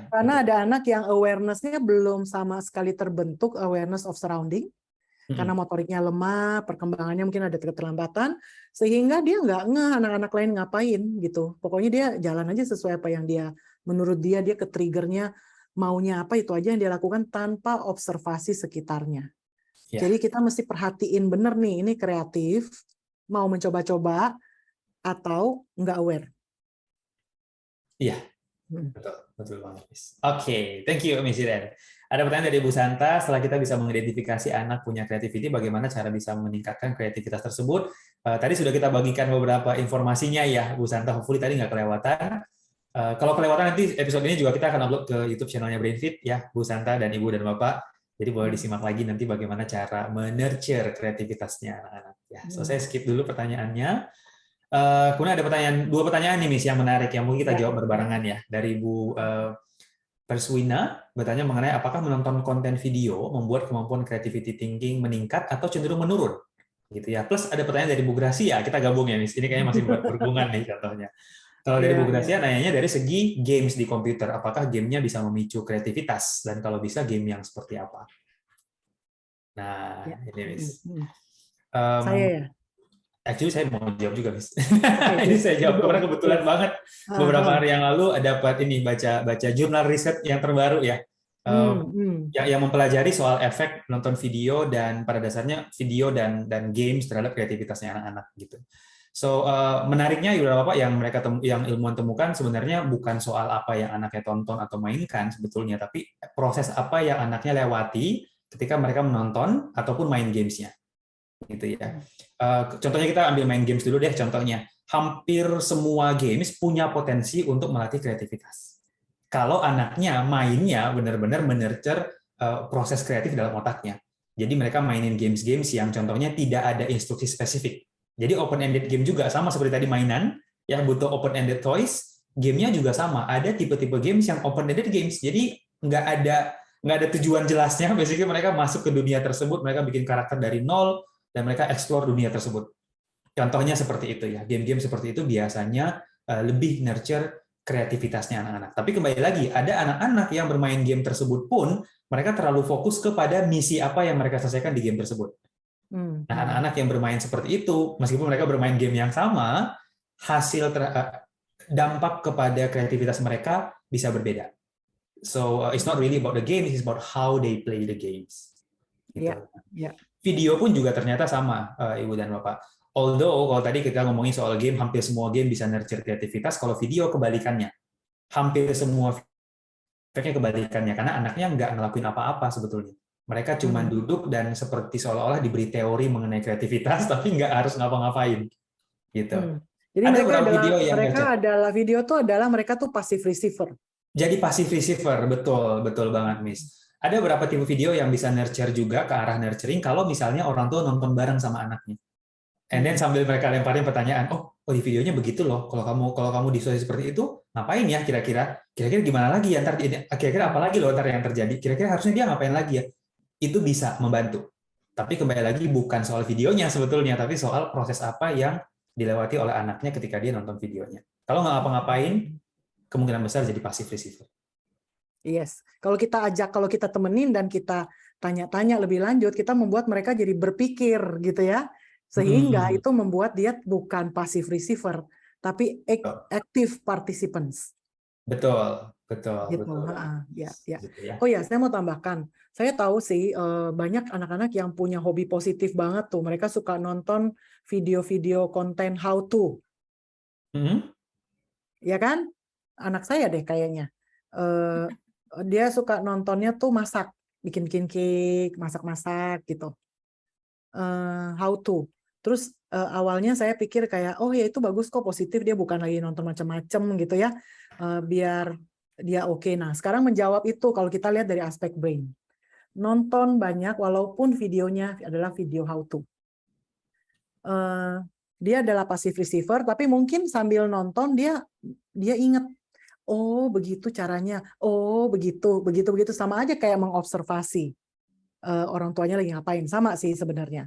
Karena ada anak yang awareness-nya belum sama sekali terbentuk, awareness of surrounding, karena motoriknya lemah, perkembangannya mungkin ada keterlambatan, sehingga dia nggak ngeh anak-anak lain ngapain gitu. Pokoknya dia jalan aja sesuai apa yang dia, menurut dia ke-triggernya maunya apa, itu aja yang dia lakukan tanpa observasi sekitarnya. Jadi kita mesti perhatiin bener nih, ini kreatif, mau mencoba-coba, atau nggak aware. Iya, betul banget, Miss. Oke, thank you, Miss Iren. Ada pertanyaan dari Bu Santa, setelah kita bisa mengidentifikasi anak punya creativity, bagaimana cara bisa meningkatkan kreativitas tersebut? Tadi sudah kita bagikan beberapa informasinya ya, Bu Santa, hopefully tadi nggak kelewatan. Kalau kelewatan nanti episode ini juga kita akan upload ke YouTube channelnya Brainfit ya, Bu Santa dan Ibu dan Bapak. Jadi boleh disimak lagi nanti bagaimana cara menurture kreativitasnya anak-anak. Ya, so saya skip dulu pertanyaannya. Kemudian ada dua pertanyaan nih Miss yang menarik yang mungkin kita jawab berbarengan ya. Dari Bu Perswina bertanya mengenai apakah menonton konten video membuat kemampuan creativity thinking meningkat atau cenderung menurun, gitu ya. Plus ada pertanyaan dari Bu Gracia, kita gabung ya Miss. Ini kayaknya masih berhubungan nih contohnya. Kalau dari Bu Gracia nanyanya dari segi games di komputer, apakah gamenya bisa memicu kreativitas dan kalau bisa game yang seperti apa? Nah, ini Miss. Saya ya. Actually saya mau jawab juga, Miss. Ini saya jawab karena kebetulan banget beberapa hari yang lalu dapat ini baca jurnal riset yang terbaru ya, yang mempelajari soal efek nonton video dan pada dasarnya video dan games terhadap kreativitasnya anak-anak gitu. So menariknya Bapak yang ilmuwan temukan sebenarnya bukan soal apa yang anaknya tonton atau mainkan sebetulnya, tapi proses apa yang anaknya lewati ketika mereka menonton ataupun main gamesnya. Gitu ya. Contohnya kita ambil main games dulu deh. Contohnya, hampir semua games punya potensi untuk melatih kreativitas. Kalau anaknya mainnya benar-benar menurture proses kreatif dalam otaknya. Jadi mereka mainin games-games yang contohnya tidak ada instruksi spesifik. Jadi open-ended game juga sama seperti tadi mainan, yang butuh open-ended toys. Gamenya juga sama. Ada tipe-tipe games yang open-ended games. Jadi nggak ada tujuan jelasnya. Basically mereka masuk ke dunia tersebut, mereka bikin karakter dari nol, dan mereka explore dunia tersebut. Contohnya seperti itu ya. Game-game seperti itu biasanya lebih nurture kreativitasnya anak-anak. Tapi kembali lagi, ada anak-anak yang bermain game tersebut pun mereka terlalu fokus kepada misi apa yang mereka selesaikan di game tersebut. Nah, anak-anak yang bermain seperti itu, meskipun mereka bermain game yang sama, dampak kepada kreativitas mereka bisa berbeda. So it's not really about the game, it's about how they play the games. Gitu. Video pun juga ternyata sama, Ibu dan Bapak. Although kalau tadi kita ngomongin soal game, hampir semua game bisa nurture kreativitas, kalau video kebalikannya. Hampir semua efeknya kebalikannya, karena anaknya nggak ngelakuin apa-apa sebetulnya. Mereka cuma duduk dan seperti seolah-olah diberi teori mengenai kreativitas, tapi nggak harus ngapa-ngapain. Gitu. Jadi mereka tuh passive receiver. Jadi passive receiver, betul banget, Miss. Ada beberapa tipe video yang bisa nurture juga ke arah nurturing kalau misalnya orang tua nonton bareng sama anaknya. And then sambil mereka lemparin pertanyaan, oh di videonya begitu loh. Kalau kamu di situasi seperti itu, ngapain ya kira-kira? Kira-kira gimana lagi ya ntar? Kira-kira apa lagi loh ntar yang terjadi? Kira-kira harusnya dia ngapain lagi ya? Itu bisa membantu. Tapi kembali lagi bukan soal videonya sebetulnya, tapi soal proses apa yang dilewati oleh anaknya ketika dia nonton videonya. Kalau nggak ngapa-ngapain, kemungkinan besar jadi passive receiver. Yes. Kalau kita temenin dan kita tanya-tanya lebih lanjut, kita membuat mereka jadi berpikir gitu ya. Sehingga itu membuat dia bukan passive receiver, tapi active participants. Betul. Gitu. Oh ya, saya mau tambahkan. Saya tahu sih banyak anak-anak yang punya hobi positif banget tuh. Mereka suka nonton video-video konten how to. Ya kan? Anak saya deh kayaknya. Dia suka nontonnya tuh masak, bikin cake, masak-masak gitu. How to. Terus awalnya saya pikir kayak, oh ya itu bagus kok, positif, dia bukan lagi nonton macam-macam gitu ya, biar dia oke. Nah sekarang menjawab itu kalau kita lihat dari aspek brain. Nonton banyak walaupun videonya adalah video how to. Dia adalah passive receiver, tapi mungkin sambil nonton dia ingat, oh begitu caranya, oh begitu sama aja kayak mengobservasi orang tuanya lagi ngapain, sama sih sebenarnya.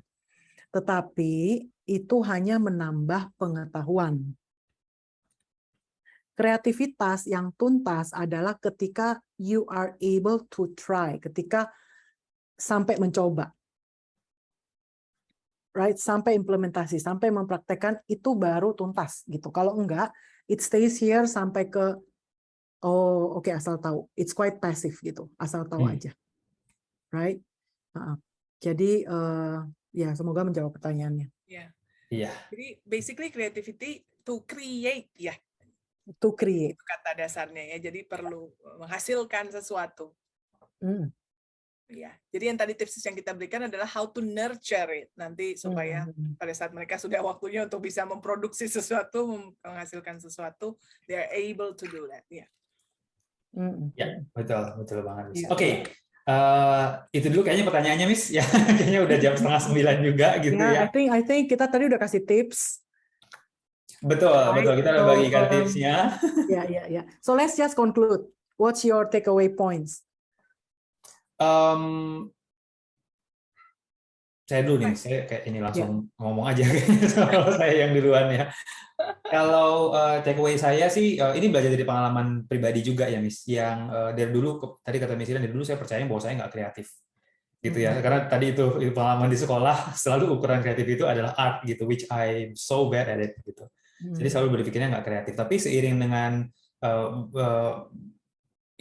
Tetapi itu hanya menambah pengetahuan. Kreativitas yang tuntas adalah ketika you are able to try, ketika sampai mencoba. Right, sampai implementasi, sampai mempraktekkan, itu baru tuntas gitu. Kalau enggak, it stays here sampai ke oh oke, asal tahu. It's quite passive gitu, asal tahu aja. Right? Jadi ya semoga menjawab pertanyaannya. Jadi basically creativity to create ya. To create. Kata dasarnya ya. Jadi perlu menghasilkan sesuatu. Ya, jadi yang tadi tips yang kita berikan adalah how to nurture it nanti supaya pada saat mereka sudah waktunya untuk bisa memproduksi sesuatu, menghasilkan sesuatu, they are able to do that. Ya, ya betul banget. Oke. Itu dulu kayaknya pertanyaannya, Miss. Ya, kayaknya udah jam 8:30 juga gitu ya. I think kita tadi udah kasih tips. Betul. Kita udah bagikan tipsnya. Ya. So let's just conclude. What's your takeaway points? Saya dulu nih, saya kayak ini langsung ngomong aja kalau saya yang duluan ya. Kalau takeaway saya sih, ini belajar dari pengalaman pribadi juga ya, Miss. Yang dari dulu, tadi kata Miss Iren, dari dulu saya percaya bahwa saya nggak kreatif, gitu ya. Karena tadi itu pengalaman di sekolah, selalu ukuran kreatif itu adalah art, gitu, which I'm so bad at it, gitu. Jadi selalu berpikirnya nggak kreatif. Tapi seiring dengan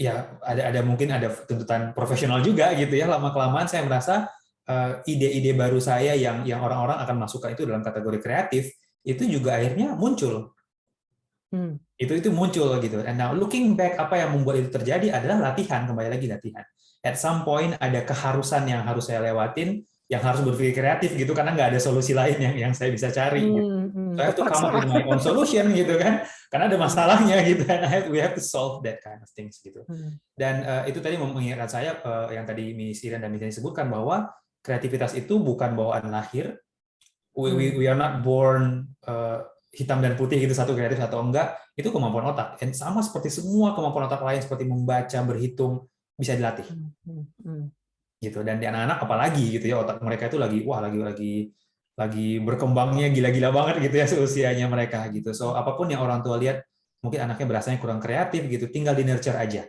ya mungkin ada tuntutan profesional juga gitu ya, lama-kelamaan saya merasa ide-ide baru saya yang orang-orang akan masukkan itu dalam kategori kreatif itu juga akhirnya muncul. Itu muncul gitu. And now looking back, apa yang membuat itu terjadi adalah latihan, kembali lagi latihan. At some point ada keharusan yang harus saya lewatin, yang harus berpikir kreatif gitu, karena nggak ada solusi lain yang saya bisa cari. Gitu. So I have to come up with my own solution gitu kan, karena ada masalahnya gitu, and we have to solve that kind of things gitu. Dan itu tadi mengingatkan saya yang tadi Miss Iren dan Miss Iren sebutkan bahwa kreativitas itu bukan bawaan lahir. We are not born hitam dan putih gitu, satu kreatif atau enggak, itu kemampuan otak. Dan sama seperti semua kemampuan otak lain seperti membaca, berhitung bisa dilatih. Gitu. Dan di anak-anak apalagi gitu ya, otak mereka itu lagi berkembangnya gila-gila banget gitu ya seusianya mereka gitu. So apapun yang orang tua lihat, mungkin anaknya berasanya kurang kreatif gitu, tinggal di nurture aja,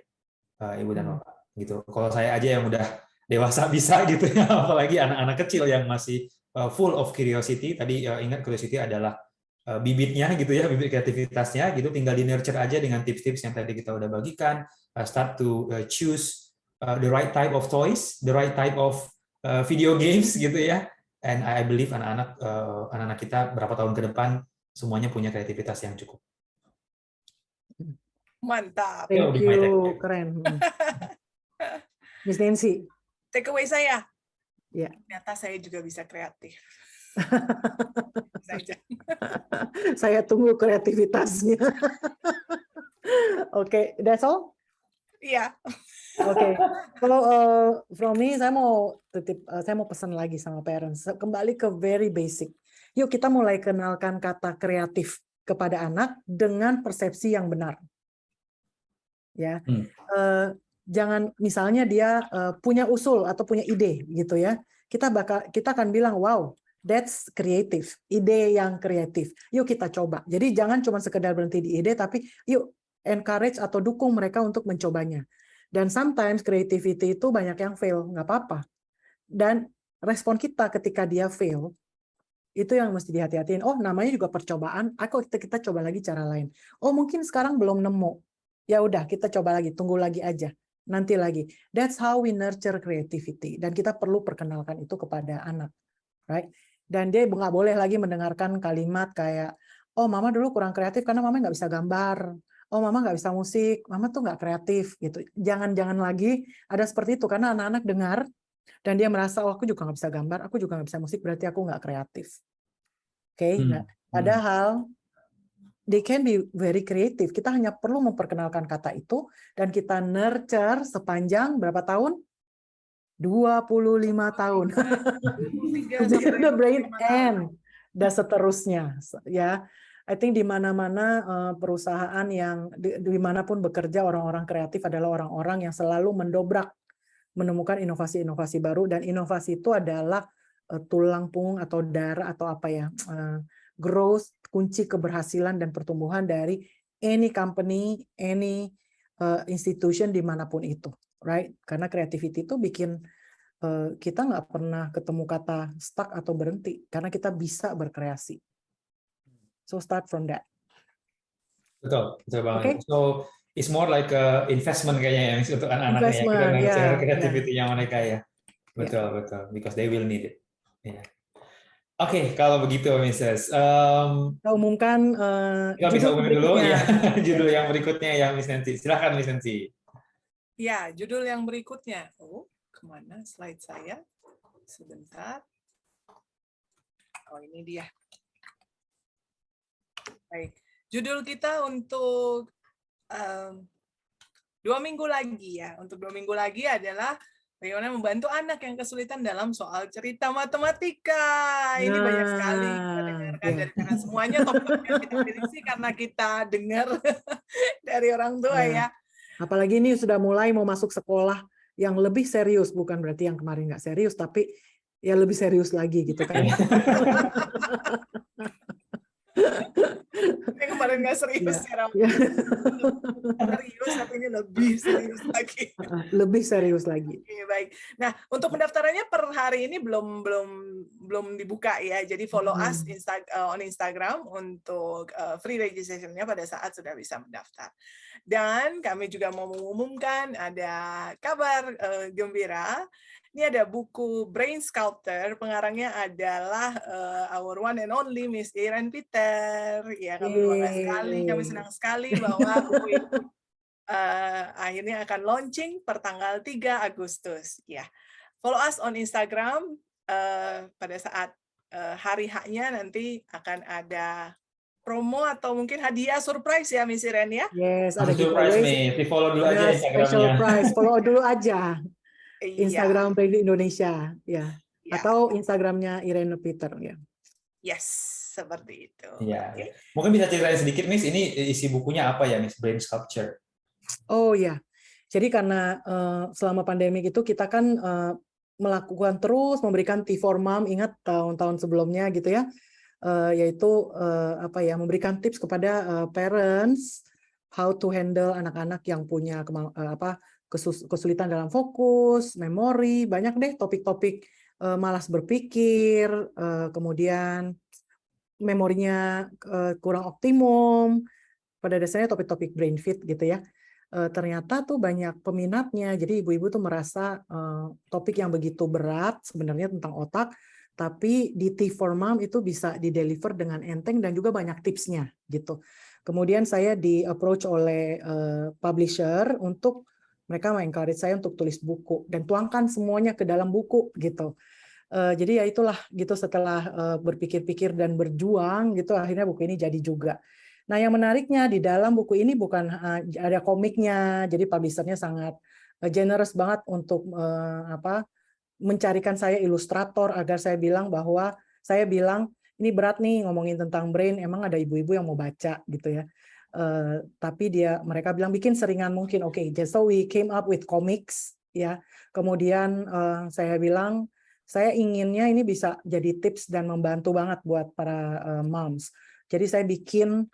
Ibu dan Bapak gitu. Kalau saya aja yang udah dewasa bisa gitu ya, apalagi anak-anak kecil yang masih full of curiosity. Tadi ingat curiosity adalah bibitnya gitu ya, bibit kreativitasnya gitu, tinggal di nurture aja dengan tips-tips yang tadi kita udah bagikan. Start to choose the right type of toys, the right type of video games gitu ya. And I believe anak-anak kita berapa tahun ke depan semuanya punya kreativitas yang cukup. Mantap. Thank you, keren. Miss Nancy. Takeaway saya. Ya. Ternyata saya juga bisa kreatif. Saya tunggu kreativitasnya. Oke, that's all? Iya. Oke. Kalau from me, saya mau pesan lagi sama parents. Kembali ke very basic. Yuk kita mulai kenalkan kata kreatif kepada anak dengan persepsi yang benar. Ya. Jangan misalnya dia punya usul atau punya ide gitu ya. Kita akan bilang wow, that's creative, ide yang kreatif. Yuk kita coba. Jadi jangan cuma sekedar berhenti di ide, tapi yuk encourage atau dukung mereka untuk mencobanya. Dan sometimes creativity itu banyak yang fail, nggak apa-apa. Dan respon kita ketika dia fail, itu yang mesti dihati-hatiin. Oh, namanya juga percobaan. Kita coba lagi cara lain. Oh, mungkin sekarang belum nemu. Ya udah, kita coba lagi, tunggu lagi aja. Nanti lagi. That's how we nurture creativity. Dan kita perlu perkenalkan itu kepada anak. Right? Dan dia nggak boleh lagi mendengarkan kalimat kayak, oh mama dulu kurang kreatif karena mama nggak bisa gambar. Oh mama nggak bisa musik, mama tuh nggak kreatif gitu. Jangan lagi ada seperti itu, karena anak-anak dengar dan dia merasa, oh aku juga nggak bisa gambar, aku juga nggak bisa musik, berarti aku nggak kreatif. Oke, nah, padahal they can be very creative. Kita hanya perlu memperkenalkan kata itu dan kita nurture sepanjang berapa tahun? 25 tahun. The brain and dan seterusnya ya. I think di mana-mana perusahaan yang dimanapun bekerja, orang-orang kreatif adalah orang-orang yang selalu mendobrak, menemukan inovasi-inovasi baru, dan inovasi itu adalah tulang punggung atau darah atau apa ya, growth, kunci keberhasilan dan pertumbuhan dari any company, any institution dimanapun itu, right? Karena creativity itu bikin kita nggak pernah ketemu kata stuck atau berhenti, karena kita bisa berkreasi. So start from that. Betul banget. Okay? So it's more like a investment kayaknya ya untuk anak-anaknya. Kita nurture creativity-nya mereka ya. Betul. Because they will need it. Yeah. Oke, kalau begitu, Mrs. Kita umumkan Kita bisa judul umumin dulu ya berikutnya. judul yang berikutnya ya, Miss Nancy. Silakan, Miss Nancy. Ya, judul yang berikutnya. Oh, kemana slide saya? Sebentar. Oh, ini dia. Baik, judul kita untuk 2 minggu lagi ya. Untuk 2 minggu lagi adalah bagaimana membantu anak yang kesulitan dalam soal cerita matematika. Ini banyak sekali kita dengarkan dari tangan semuanya. Topik yang kita pilih sih karena kita dengar dari orang tua ya. Apalagi ini sudah mulai mau masuk sekolah yang lebih serius, bukan berarti yang kemarin nggak serius, tapi ya lebih serius lagi gitu kan. Yang kemarin nggak serius ya. Serius, tapi ini lebih serius lagi. Lebih serius lagi. Oke, baik. Nah, untuk pendaftarannya per hari ini belum dibuka ya. Jadi follow us on Instagram untuk free registration-nya pada saat sudah bisa mendaftar. Dan kami juga mau mengumumkan ada kabar gembira. Ini ada buku Brain Sculptor, pengarangnya adalah our one and only Miss Iren Peter. Ya, kami bangga sekali, kami senang sekali bahwa buku itu akhirnya akan launching per tanggal 3 Agustus. Ya, follow us on Instagram pada saat hari H-nya nanti akan ada promo atau mungkin hadiah surprise ya, Miss Iren ya? Yes, ada surprise nih. Di follow dulu aja Instagramnya. Special prize, follow dulu aja. Instagram Iya. Brain Fit Indonesia ya. Atau Instagramnya Irene Peter ya. Yes, seperti itu. Iya. Okay. Mungkin bisa ceritain sedikit, Miss, ini isi bukunya apa ya, Miss? Brain Sculpture. Oh ya. Jadi karena selama pandemi itu kita kan melakukan terus memberikan T4 Mom, ingat tahun-tahun sebelumnya gitu ya. Yaitu memberikan tips kepada parents how to handle anak-anak yang punya kesulitan dalam fokus, memori, banyak deh topik-topik malas berpikir, kemudian memorinya kurang optimum, pada dasarnya topik-topik brain fit gitu ya. Ternyata tuh banyak peminatnya, jadi ibu-ibu tuh merasa topik yang begitu berat sebenarnya tentang otak, tapi di T4 Mom itu bisa di-deliver dengan enteng dan juga banyak tipsnya gitu. Kemudian saya di-approach oleh publisher untuk mereka encourage saya untuk tulis buku dan tuangkan semuanya ke dalam buku gitu. Jadi ya itulah gitu setelah berpikir-pikir dan berjuang gitu akhirnya buku ini jadi juga. Nah yang menariknya di dalam buku ini bukan ada komiknya, jadi publishernya sangat generous banget untuk mencarikan saya ilustrator agar saya bilang ini berat nih ngomongin tentang brain, emang ada ibu-ibu yang mau baca gitu ya. Tapi mereka bilang bikin seringan mungkin. Oke, so we came up with comics ya. Kemudian saya bilang saya inginnya ini bisa jadi tips dan membantu banget buat para moms. Jadi saya bikin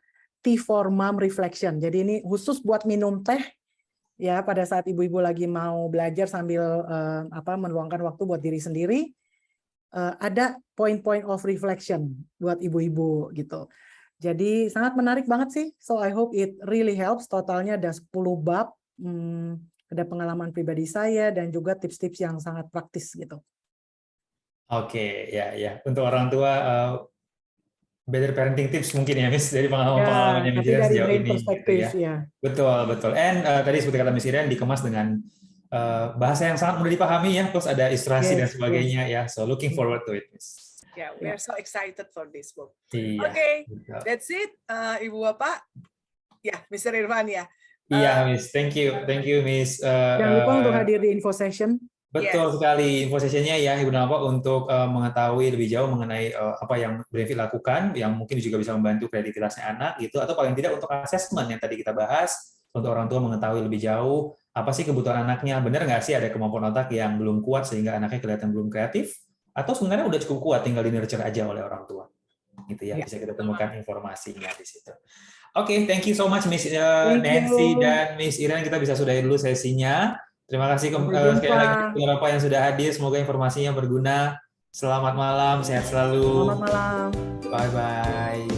T4 Mom Reflection. Jadi ini khusus buat minum teh ya pada saat ibu-ibu lagi mau belajar sambil meluangkan waktu buat diri sendiri. Ada point-point of reflection buat ibu-ibu gitu. Jadi sangat menarik banget sih. So I hope it really helps. Totalnya ada 10 bab. Ada pengalaman pribadi saya dan juga tips-tips yang sangat praktis gitu. Oke, ya. Untuk orang tua better parenting tips mungkin ya, Miss, dari pengalaman-pengalaman yang Miss Iren sejauh ini. Perspektif, gitu ya. Betul. And tadi seperti kata Miss Iren dikemas dengan bahasa yang sangat mudah dipahami ya, terus ada ilustrasi dan sebagainya ya. So looking forward to it, Miss. Yeah, we are so excited for this book. Iya, okay, betul. That's it, Ibu Bapak. Ya, Mr. Irfan ya. Iya, Miss. Thank you, Miss. Jangan lupa untuk hadir di info session. Betul sekali, info sessionnya ya, Ibu Bapak, untuk mengetahui lebih jauh mengenai apa yang Brain Fit lakukan, yang mungkin juga bisa membantu kreativitasnya anak, gitu, atau paling tidak untuk assessment yang tadi kita bahas, untuk orang tua mengetahui lebih jauh apa sih kebutuhan anaknya, benar nggak sih ada kemampuan otak yang belum kuat sehingga anaknya kelihatan belum kreatif, atau sebenarnya udah cukup kuat tinggal di nurture aja oleh orang tua, gitu ya, bisa kita temukan informasinya di situ. Oke, thank you so much Miss Nancy dan Miss Iren, kita bisa sudahi dulu sesinya. Terima kasih sekali lagi beberapa yang sudah hadir, semoga informasinya berguna. Selamat malam, sehat selalu. Selamat malam. Bye-bye.